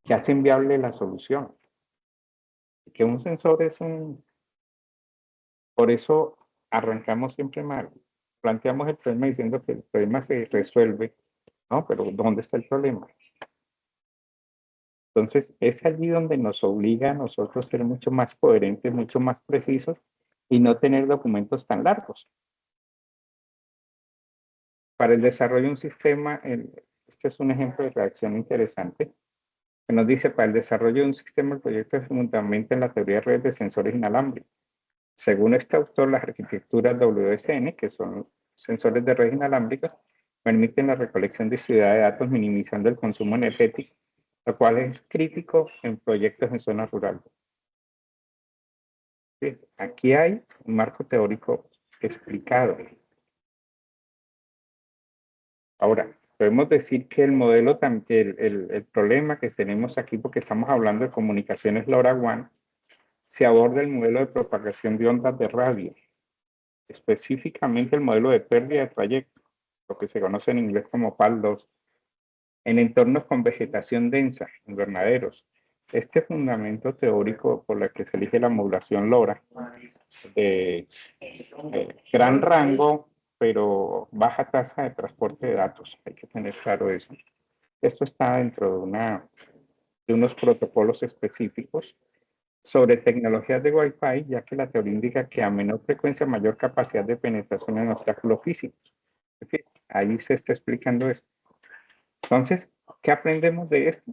que hacen viable la solución. Que un sensor es un... Por eso arrancamos siempre mal. Planteamos el problema diciendo que el problema se resuelve, ¿no? Pero ¿dónde está el problema? Entonces, es allí donde nos obliga a nosotros a ser mucho más coherentes, mucho más precisos y no tener documentos tan largos. Para el desarrollo de un sistema, este es un ejemplo de reacción interesante, que nos dice, para el desarrollo de un sistema, el proyecto se fundamenta en la teoría de redes de sensores inalámbricos. Según este autor, las arquitecturas WSN, que son sensores de redes inalámbricas, permiten la recolección distribuida de datos minimizando el consumo energético, lo cual es crítico en proyectos en zonas rurales. Sí, aquí hay un marco teórico explicado. Ahora, podemos decir que el modelo, el problema que tenemos aquí, porque estamos hablando de comunicaciones LoRaWAN, se aborda el modelo de propagación de ondas de radio, específicamente el modelo de pérdida de trayecto, lo que se conoce en inglés como PAL2, en entornos con vegetación densa, invernaderos. Este fundamento teórico por el que se elige la modulación LoRa, de gran rango, pero baja tasa de transporte de datos, hay que tener claro eso. Esto está dentro de unos protocolos específicos sobre tecnologías de Wi-Fi, ya que la teoría indica que a menor frecuencia, mayor capacidad de penetración en obstáculos físicos. Ahí se está explicando esto. Entonces, ¿qué aprendemos de esto?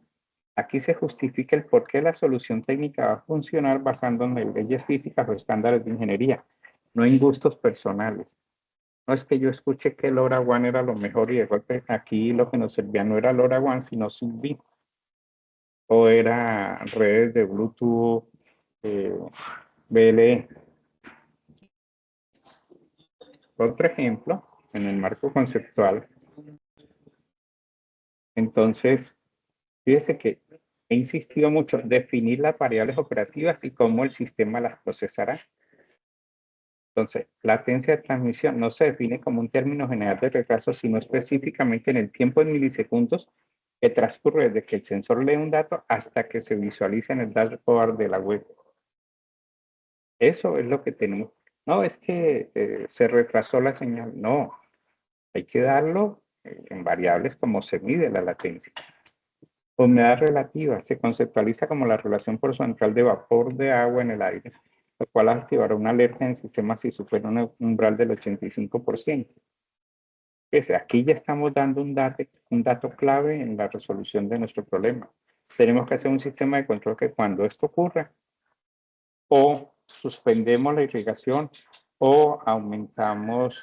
Aquí se justifica el por qué la solución técnica va a funcionar basándonos en leyes físicas o estándares de ingeniería, no en gustos personales. No es que yo escuché que LoRaWAN era lo mejor y de golpe aquí lo que nos servía no era LoRaWAN, sino Zigbee. O era redes de Bluetooth, BLE. Otro ejemplo, en el marco conceptual. Entonces, fíjese que he insistido mucho en definir las variables operativas y cómo el sistema las procesará. Entonces, latencia de transmisión no se define como un término general de retraso, sino específicamente en el tiempo en milisegundos que transcurre desde que el sensor lee un dato hasta que se visualiza en el dashboard de la web. Eso es lo que tenemos. No, es que se retrasó la señal. No, hay que darlo en variables como se mide la latencia. Humedad relativa se conceptualiza como la relación porcentual de vapor de agua en el aire, lo cual activará una alerta en el sistema si supera un umbral del 85%. Aquí ya estamos dando un dato clave en la resolución de nuestro problema. Tenemos que hacer un sistema de control que cuando esto ocurra, o suspendemos la irrigación, o aumentamos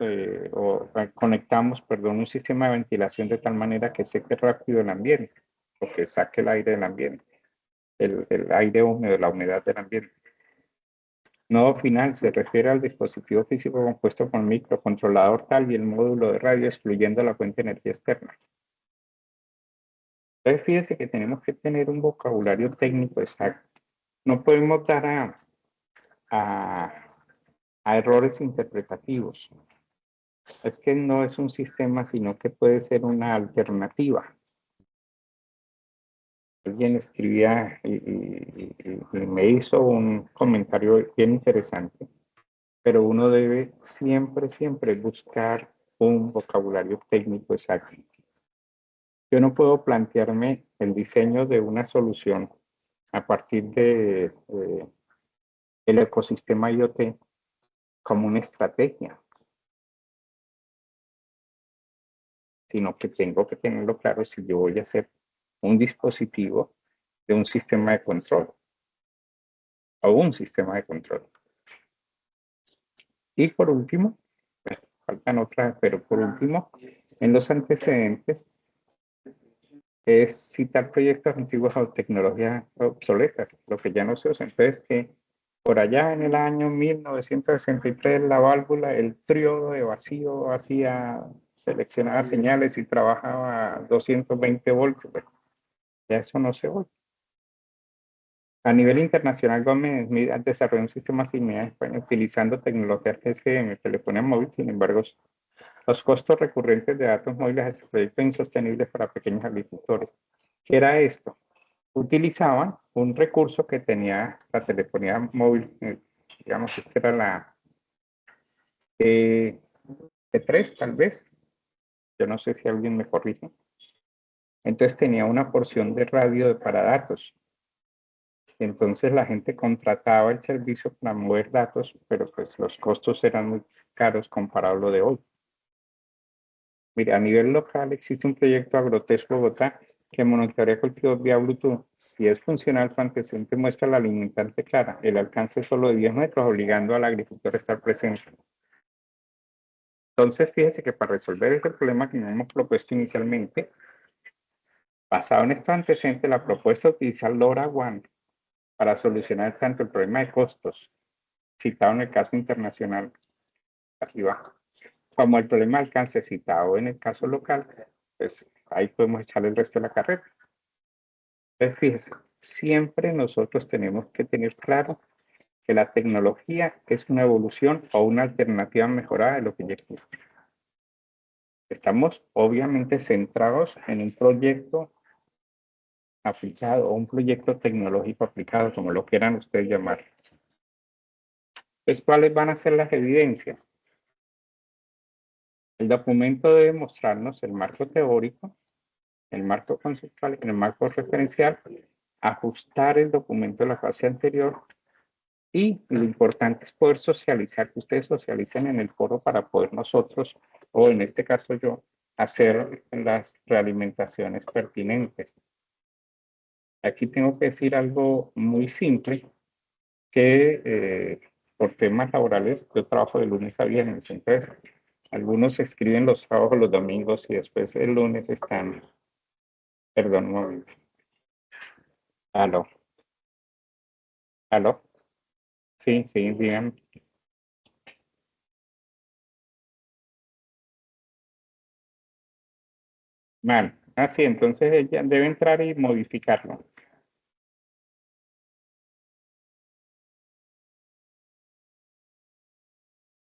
o conectamos, perdón, un sistema de ventilación de tal manera que seque rápido el ambiente, o que saque el aire del ambiente, el aire húmedo, la humedad del ambiente. Nodo final se refiere al dispositivo físico compuesto por microcontrolador tal y el módulo de radio, excluyendo la fuente de energía externa. Entonces, fíjese que tenemos que tener un vocabulario técnico exacto. No podemos dar a errores interpretativos. Es que no es un sistema, sino que puede ser una alternativa. Alguien escribía y me hizo un comentario bien interesante, pero uno debe siempre buscar un vocabulario técnico exacto. Yo no puedo plantearme el diseño de una solución a partir de el ecosistema IoT como una estrategia, sino que tengo que tenerlo claro si yo voy a hacer un dispositivo de un sistema de control o un sistema de control. Y por último, faltan otras, pero por último, en los antecedentes es citar proyectos antiguos o tecnologías obsoletas, lo que ya no se usa. Entonces, que por allá en el año 1963 la válvula, el triodo de vacío hacía seleccionaba señales y trabajaba a 220 voltios. Ya eso no se usa. A nivel internacional, Gómez Smith ha desarrollado un sistema similar en España utilizando tecnología GSM, telefonía móvil. Sin embargo, los costos recurrentes de datos móviles de este proyecto insostenibles para pequeños agricultores. ¿Qué era esto? Utilizaban un recurso que tenía la telefonía móvil, digamos que era la T3 tal vez, yo no sé si alguien me corrige. Entonces tenía una porción de radio para datos. Entonces la gente contrataba el servicio para mover datos, pero pues los costos eran muy caros comparado a lo de hoy. Mire, a nivel local existe un proyecto Agrotest Bogotá que monitorea cultivos vía Bluetooth. Si es funcional, su antecedente muestra la limitante clara, el alcance solo de 10 metros, obligando al agricultor a estar presente. Entonces, fíjese que para resolver este problema que nos hemos propuesto inicialmente, basado en estos antecedentes, la propuesta de utilizar LoRaWAN para solucionar tanto el problema de costos, citado en el caso internacional, arriba, como el problema de alcance citado en el caso local, pues ahí podemos echarle el resto de la carrera. Entonces, fíjese, siempre nosotros tenemos que tener claro que la tecnología es una evolución o una alternativa mejorada de lo que ya existe. Estamos obviamente centrados en un proyecto aplicado o un proyecto tecnológico aplicado, como lo quieran ustedes llamar. Entonces, ¿cuáles van a ser las evidencias? El documento debe mostrarnos el marco teórico, el marco conceptual, el marco referencial, ajustar el documento de la fase anterior y lo importante es poder socializar, que ustedes socialicen en el foro para poder nosotros, o en este caso yo, hacer las realimentaciones pertinentes. Aquí tengo que decir algo muy simple, que por temas laborales yo trabajo de lunes a viernes, entonces algunos escriben los sábados, los domingos y después el lunes están, perdón un momento, aló, aló, sí, sí, digan, mal, así, entonces ella debe entrar y modificarlo.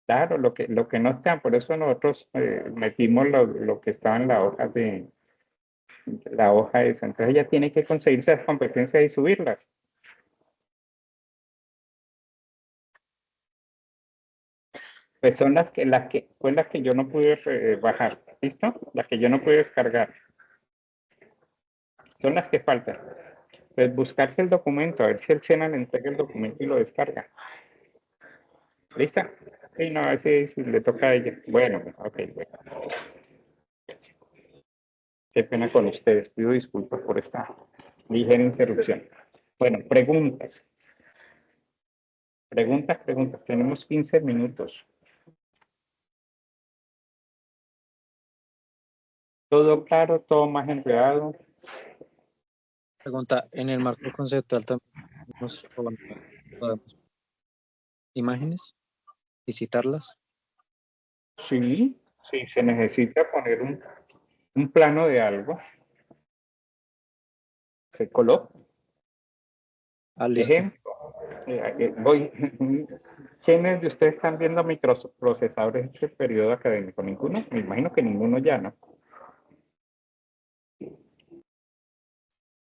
Claro, lo que no está, por eso nosotros metimos lo que estaba en la hoja esa. Entonces ella tiene que conseguirse las competencias y subirlas. Pues son las que yo no pude bajar, ¿listo? Las que yo no pude descargar. Son las que faltan. Pues buscarse el documento, a ver si el SENA le entrega el documento y lo descarga. ¿Lista? Sí, no, a ver si le toca a ella. Bueno, ok, bueno. Qué pena con ustedes. Pido disculpas por esta ligera interrupción. Bueno, preguntas. Preguntas, preguntas. Tenemos 15 minutos. Todo claro, todo más enredado. Pregunta, en el marco conceptual también podemos imágenes y citarlas. Sí, sí, se necesita poner un plano de algo. Se coloca. Ah, listo. Ejemplo, voy. ¿Quiénes de ustedes están viendo microprocesadores este periodo académico? ¿Ninguno? Me imagino que ninguno ya, ¿no?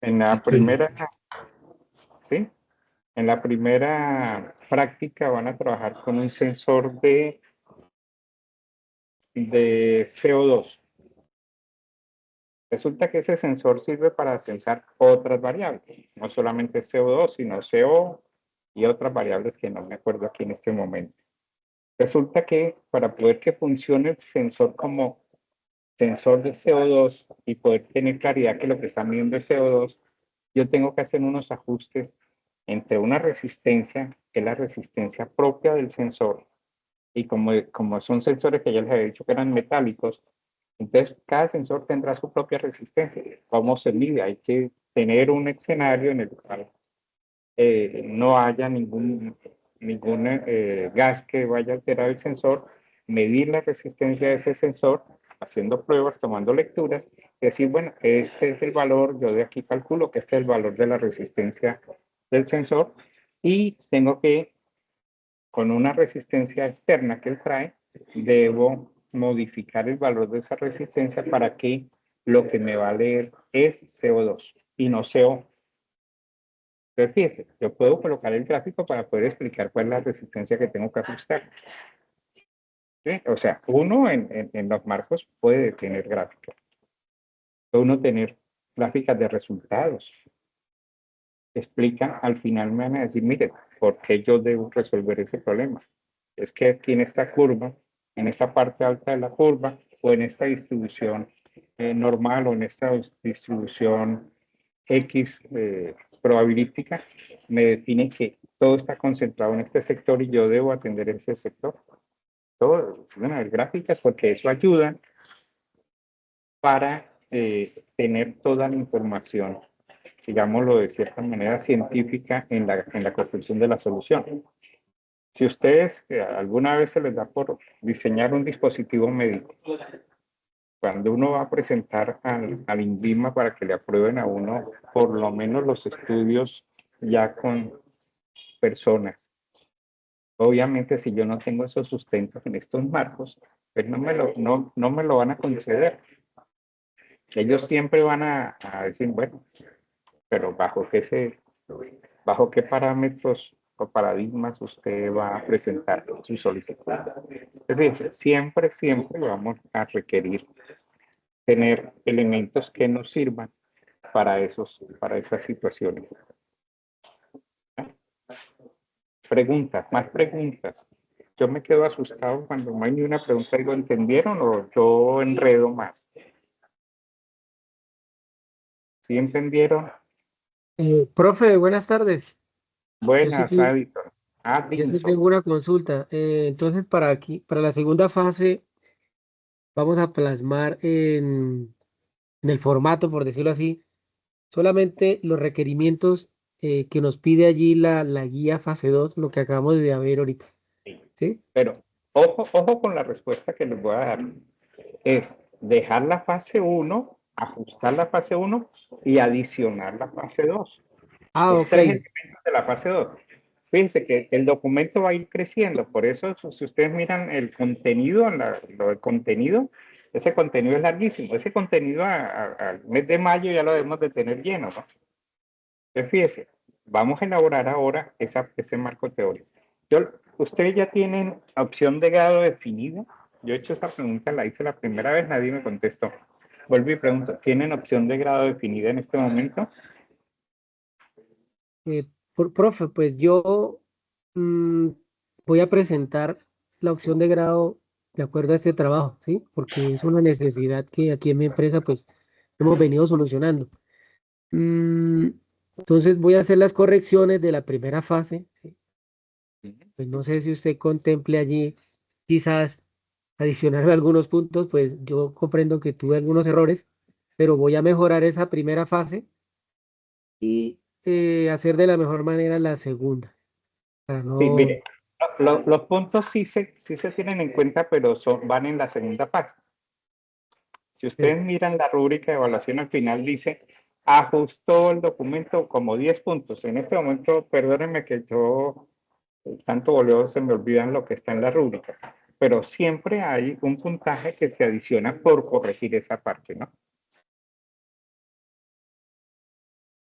En la primera, ¿sí? En la primera práctica van a trabajar con un sensor de CO2. Resulta que ese sensor sirve para censar otras variables, no solamente CO2, sino CO y otras variables que no me acuerdo aquí en este momento. Resulta que para poder que funcione el sensor como sensor de CO2 y poder tener claridad que lo que está midiendo es CO2, yo tengo que hacer unos ajustes entre una resistencia, que es la resistencia propia del sensor, y como son sensores que ya les había dicho que eran metálicos, entonces cada sensor tendrá su propia resistencia. ¿Cómo se mide? Hay que tener un escenario en el cual no haya ningún gas que vaya a alterar el sensor, medir la resistencia de ese sensor, haciendo pruebas, tomando lecturas, decir, bueno, este es el valor, yo de aquí calculo que este es el valor de la resistencia del sensor y tengo que, con una resistencia externa que él trae, debo modificar el valor de esa resistencia para que lo que me va a leer es CO2 y no CO. Entonces, fíjese, yo puedo colocar el gráfico para poder explicar cuál es la resistencia que tengo que ajustar. ¿Sí? O sea, uno en los marcos puede tener gráficas. Puede uno tener gráficas de resultados. Explican, al final me van a decir, mire, ¿por qué yo debo resolver ese problema? Es que aquí en esta curva, en esta parte alta de la curva, o en esta distribución normal, o en esta distribución X probabilística, me define que todo está concentrado en este sector y yo debo atender ese sector. Todo, bueno, a ver, gráficas, porque eso ayuda para tener toda la información, digámoslo de cierta manera científica, en la construcción de la solución. Si ustedes alguna vez se les da por diseñar un dispositivo médico, cuando uno va a presentar al INVIMA para que le aprueben a uno por lo menos los estudios ya con personas. Obviamente, si yo no tengo esos sustentos en estos marcos, pues no me lo van a conceder. Ellos siempre van a decir, bueno, pero bajo qué parámetros o paradigmas usted va a presentar su solicitud. Es decir, siempre vamos a requerir tener elementos que nos sirvan para esas situaciones. Preguntas, más preguntas. Yo me quedo asustado cuando no hay ni una pregunta y lo entendieron o yo enredo más. ¿Sí entendieron? Profe, buenas tardes. Yo sí, Buenas, te- Addison. yo sí Addison. tengo una consulta. Entonces, para la segunda fase, vamos a plasmar en el formato, por decirlo así, solamente los requerimientos que nos pide allí la guía fase 2, lo que acabamos de ver ahorita. Sí. ¿Sí? Pero ojo con la respuesta que les voy a dar. Es dejar la fase uno, ajustar la fase uno y adicionar la fase 2. Ah, Los ok. tres elementos de la fase 2. Fíjense que el documento va a ir creciendo, por eso si ustedes miran el contenido, lo del contenido, ese contenido es larguísimo. Ese contenido al mes de mayo ya lo debemos de tener lleno, ¿no? Entonces, fíjese, vamos a elaborar ahora ese marco teórico. Ustedes ya tienen opción de grado definida. Yo he hecho esa pregunta, la hice la primera vez, nadie me contestó. Vuelvo y pregunto, ¿tienen opción de grado definida en este momento? Profe, pues yo mm, voy a presentar la opción de grado de acuerdo a este trabajo, ¿sí? Porque es una necesidad que aquí en mi empresa, pues, hemos venido solucionando. Mm, entonces voy a hacer las correcciones de la primera fase, ¿sí? Pues no sé si usted contemple allí quizás adicionarme algunos puntos, pues yo comprendo que tuve algunos errores, pero voy a mejorar esa primera fase y hacer de la mejor manera la segunda, para Sí, no... mire, los puntos sí se tienen en cuenta, pero van en la segunda fase. Si ustedes Perfecto. miran la rúbrica de evaluación al final dice, ajustó el documento como 10 puntos. En este momento, perdónenme que yo tanto voleo, se me olvidan lo que está en la rúbrica, pero siempre hay un puntaje que se adiciona por corregir esa parte, ¿no?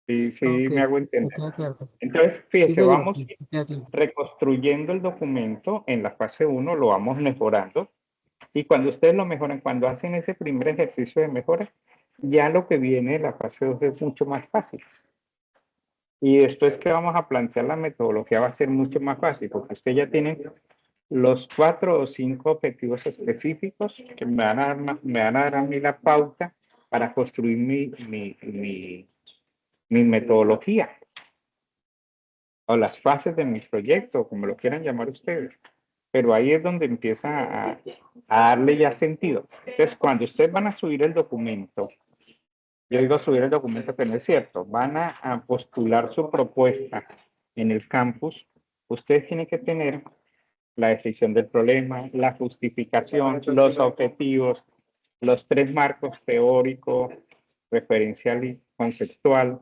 Sí, sí, Ok, me hago me entender. queda claro. Entonces, Sí, fíjese, señor, vamos sí, me queda claro. reconstruyendo el documento en la fase uno, lo vamos mejorando. Y cuando ustedes lo mejoran, cuando hacen ese primer ejercicio de mejora, ya lo que viene de la fase 2 es mucho más fácil. Y después que vamos a plantear la metodología va a ser mucho más fácil, porque usted ya tiene los 4 o 5 objetivos específicos que me van a dar a mí la pauta para construir mi metodología o las fases de mi proyecto, como lo quieran llamar ustedes. Pero ahí es donde empieza a darle ya sentido. Entonces, cuando ustedes van a subir el documento, yo digo subir el documento, pero no es cierto, van a postular su propuesta en el campus, ustedes tienen que tener la definición del problema, la justificación, los objetivos, los tres marcos teórico, referencial y conceptual.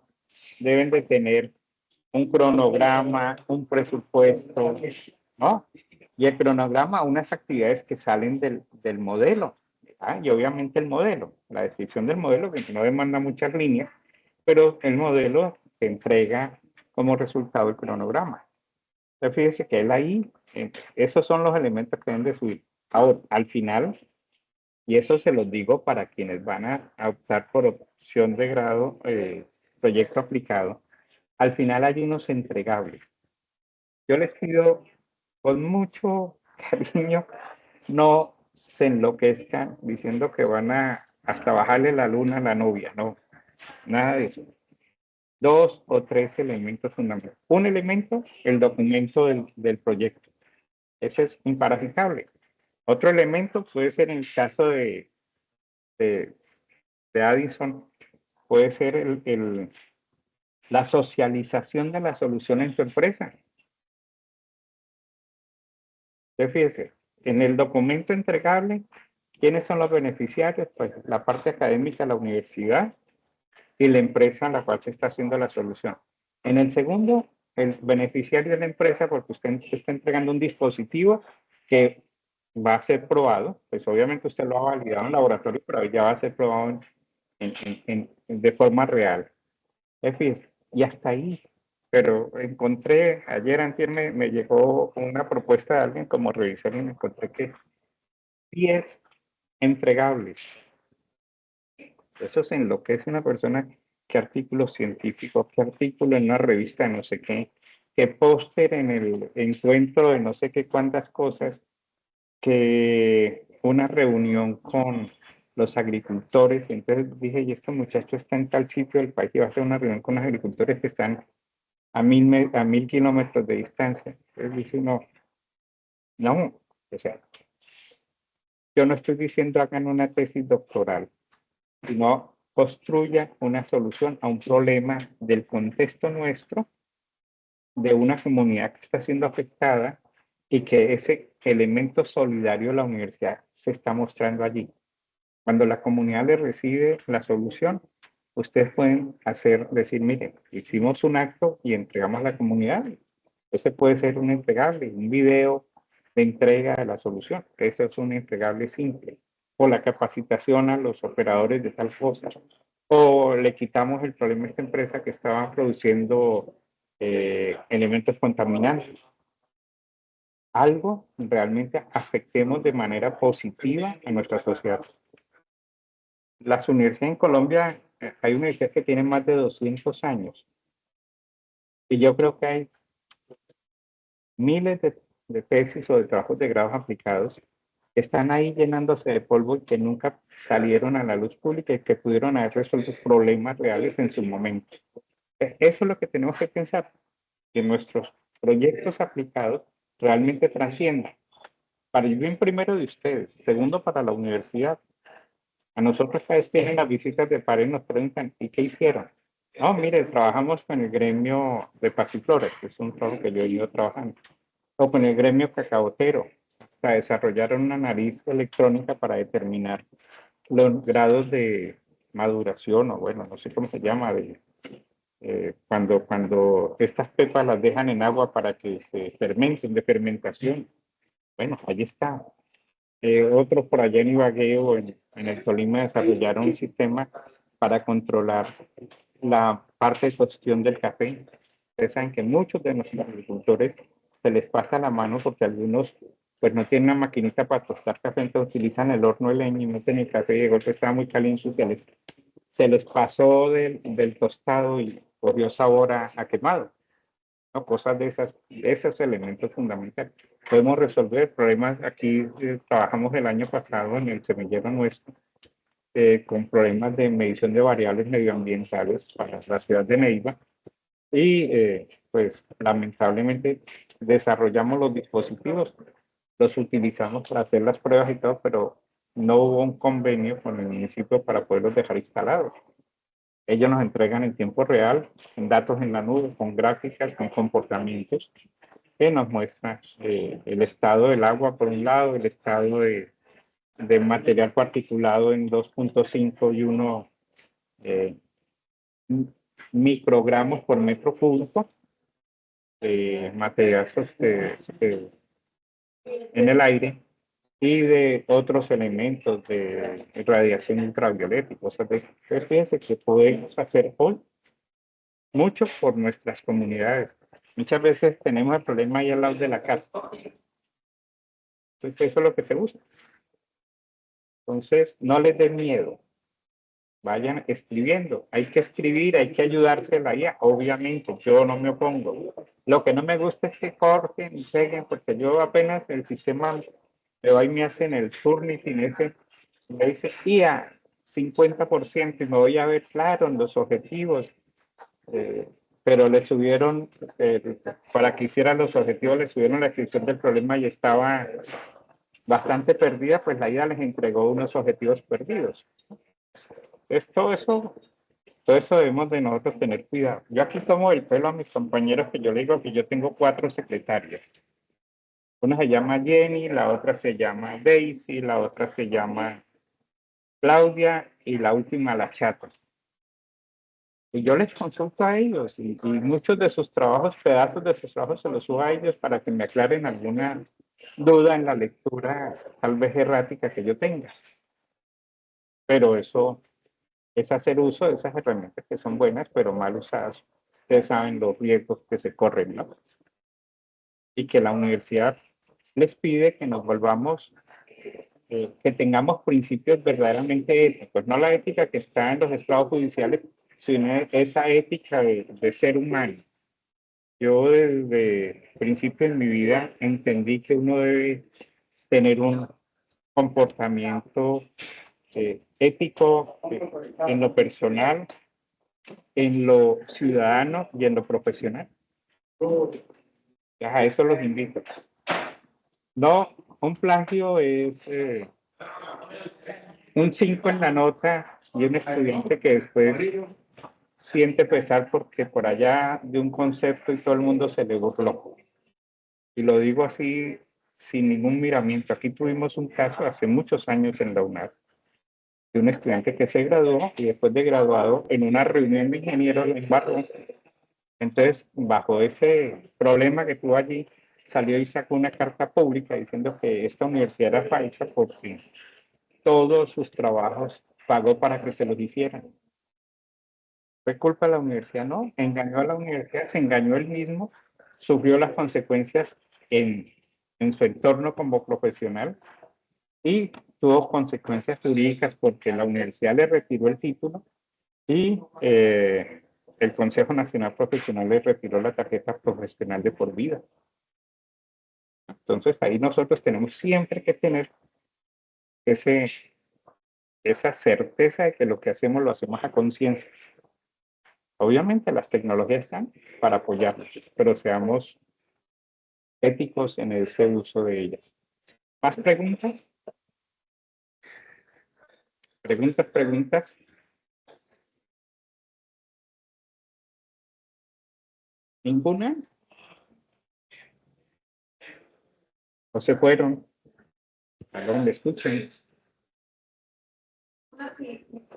Deben de tener un cronograma, un presupuesto, ¿no? Y el cronograma, unas actividades que salen del modelo. Y obviamente el modelo, la descripción del modelo, que no demanda muchas líneas, pero el modelo te entrega como resultado el cronograma. Entonces, fíjese que él ahí, esos son los elementos que deben de subir. Ahora, al final, y eso se los digo para quienes van a optar por opción de grado, proyecto aplicado, al final hay unos entregables. Yo les pido con mucho cariño, no se enloquezcan diciendo que van a hasta bajarle la luna a la novia, no, nada de eso. Dos o tres elementos fundamentales. Un elemento, el documento del proyecto. Ese es imparajable. Otro elemento puede ser en el caso de, de Addison, puede ser la socialización de la solución en tu empresa. Entonces, fíjese, en el documento entregable, ¿quiénes son los beneficiarios? Pues la parte académica, la universidad y la empresa en la cual se está haciendo la solución. En el segundo, el beneficiario de la empresa, porque usted está entregando un dispositivo que va a ser probado, pues obviamente usted lo ha validado en laboratorio, pero ya va a ser probado de forma real. Fíjese, y hasta ahí. Pero encontré, ayer antier me llegó una propuesta de alguien como revisor y me encontré que 10 entregables. Eso es en lo que es una persona, qué artículo científico, qué artículo en una revista de no sé qué póster en el encuentro de no sé qué cuántas cosas, que una reunión los agricultores. Y entonces dije, y este muchacho está en tal sitio del país y va a hacer una reunión con los agricultores que están a 1000 kilómetros de distancia. Entonces dice, no, o sea, yo no estoy diciendo hagan una tesis doctoral, sino construya una solución a un problema del contexto nuestro, de una comunidad que está siendo afectada y que ese elemento solidario de la universidad se está mostrando allí. Cuando la comunidad le recibe la solución, ustedes pueden decir, mire, hicimos un acto y entregamos a la comunidad. Ese puede ser un entregable, un video de entrega de la solución. Eso es un entregable simple. O la capacitación a los operadores de tal cosa. O le quitamos el problema a esta empresa que estaba produciendo elementos contaminantes. Algo realmente afectemos de manera positiva a nuestra sociedad. Las universidades en Colombia, hay universidades que tienen más de 200 años. Y yo creo que hay miles de tesis o de trabajos de grados aplicados que están ahí llenándose de polvo y que nunca salieron a la luz pública y que pudieron haber resuelto problemas reales en su momento. Eso es lo que tenemos que pensar, que nuestros proyectos aplicados realmente trasciendan. Para el bien primero de ustedes, segundo para la universidad. A nosotros cada vez que vienen las visitas de pares nos preguntan, ¿y qué hicieron? No, mire, trabajamos con el gremio de pasiflores, que es un trabajo que yo he ido trabajando, o con el gremio cacaotero, hasta desarrollaron una nariz electrónica para determinar los grados de maduración, o bueno, no sé cómo se llama, cuando estas pepas las dejan en agua para que se fermenten, de fermentación. Bueno, ahí está. Otros por allá en Ibagué o en el Tolima desarrollaron un sistema para controlar la parte de cocción del café. Ustedes saben que muchos de nuestros agricultores se les pasa la mano porque algunos pues no tienen una maquinita para tostar café, entonces utilizan el horno de leña y meten el café y de golpe estaba muy caliente y se les pasó del tostado y cogió sabor a quemado. ¿No? Cosas de esos elementos fundamentales. Podemos resolver problemas. Aquí trabajamos el año pasado en el semillero nuestro con problemas de medición de variables medioambientales para la ciudad de Neiva y pues lamentablemente desarrollamos los dispositivos, los utilizamos para hacer las pruebas y todo, pero no hubo un convenio con el municipio para poderlos dejar instalados. Ellos nos entregan en tiempo real, en datos en la nube, con gráficas, con comportamientos que nos muestran el estado del agua por un lado, el estado de material particulado en 2.5 y 1 microgramos por metro cúbico de material en el aire y de otros elementos de radiación ultravioleta y cosas de eso. Entonces, fíjense que podemos hacer hoy mucho por nuestras comunidades. Muchas veces tenemos el problema ahí al lado de la casa. Entonces, eso es lo que se busca. Entonces, no les dé miedo. Vayan escribiendo. Hay que escribir, hay que ayudarse la IA. Obviamente, yo no me opongo. Lo que no me gusta es que corten y peguen, porque yo apenas el sistema me va y me hacen el Turnitin ese, me dice IA 50% y me voy a ver claro en los objetivos. Pero le subieron, para que hicieran los objetivos, le subieron la descripción del problema y estaba bastante perdida, pues la IA les entregó unos objetivos perdidos. Entonces, todo eso debemos de nosotros tener cuidado. Yo aquí tomo el pelo a mis compañeros que yo le digo que yo tengo 4 secretarias. Una se llama Jenny, la otra se llama Daisy, la otra se llama Claudia y la última la Chata. Y yo les consulto a ellos y muchos de sus trabajos, pedazos de sus trabajos se los subo a ellos para que me aclaren alguna duda en la lectura tal vez errática que yo tenga. Pero eso es hacer uso de esas herramientas que son buenas, pero mal usadas. Ustedes saben los riesgos que se corren, ¿no? Y que la universidad les pide que nos volvamos, que tengamos principios verdaderamente éticos, no la ética que está en los estados judiciales, sino esa ética de ser humano. Yo desde principio en mi vida entendí que uno debe tener un comportamiento ético en lo personal, en lo ciudadano y en lo profesional. A eso los invito. No, un plagio es un 5 en la nota y un estudiante que después siente pesar porque por allá de un concepto y todo el mundo se le burló. Y lo digo así sin ningún miramiento. Aquí tuvimos un caso hace muchos años en la UNAD de un estudiante que se graduó y después de graduado en una reunión de ingenieros en embarró. Entonces, bajo ese problema que tuvo allí, salió y sacó una carta pública diciendo que esta universidad era falsa porque todos sus trabajos pagó para que se los hicieran. ¿Fue culpa de la universidad? No, engañó a la universidad, se engañó él mismo, sufrió las consecuencias en su entorno como profesional y tuvo consecuencias jurídicas porque la universidad le retiró el título y el Consejo Nacional Profesional le retiró la tarjeta profesional de por vida. Entonces ahí nosotros tenemos siempre que tener esa certeza de que lo que hacemos lo hacemos a conciencia. Obviamente las tecnologías están para apoyarnos, pero seamos éticos en ese uso de ellas. ¿Más preguntas? ¿Preguntas? ¿Ninguna? ¿O se fueron? ¿A dónde escuchen?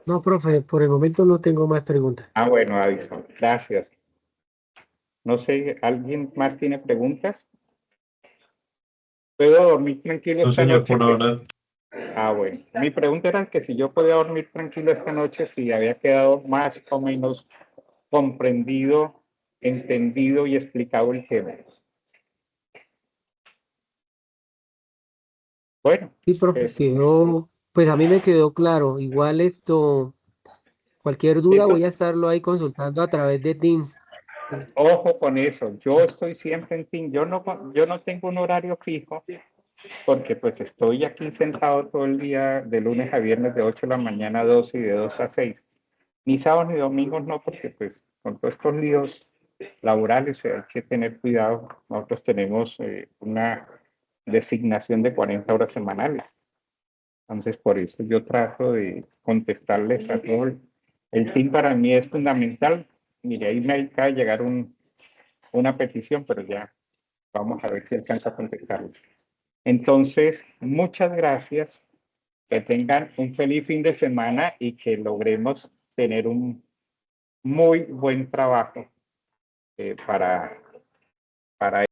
No, profe, por el momento no tengo más preguntas. Ah, bueno, Addison, gracias. No sé, ¿alguien más tiene preguntas? ¿Puedo dormir tranquilo No, esta señor, noche? por ahora. Ah, bueno. Mi pregunta era que si yo podía dormir tranquilo esta noche, si había quedado más o menos comprendido, entendido y explicado el tema. Bueno, Sí, profe, quedó, pues a mí me quedó claro. Igual cualquier duda voy a estarlo ahí consultando a través de Teams. ojo con eso. Yo estoy siempre en Teams. Yo no tengo un horario fijo porque pues estoy aquí sentado todo el día de lunes a viernes de 8 de la mañana a 12 y de 2 a 6. Ni sábados ni domingos no, porque pues con todos estos líos laborales hay que tener cuidado. Nosotros tenemos una designación de 40 horas semanales. Entonces, por eso yo trato de contestarles a todo. El team para mí es fundamental. Mire, ahí me acaba de llegar una petición, pero ya vamos a ver si alcanza a contestarlo. Entonces, muchas gracias. Que tengan un feliz fin de semana y que logremos tener un muy buen trabajo para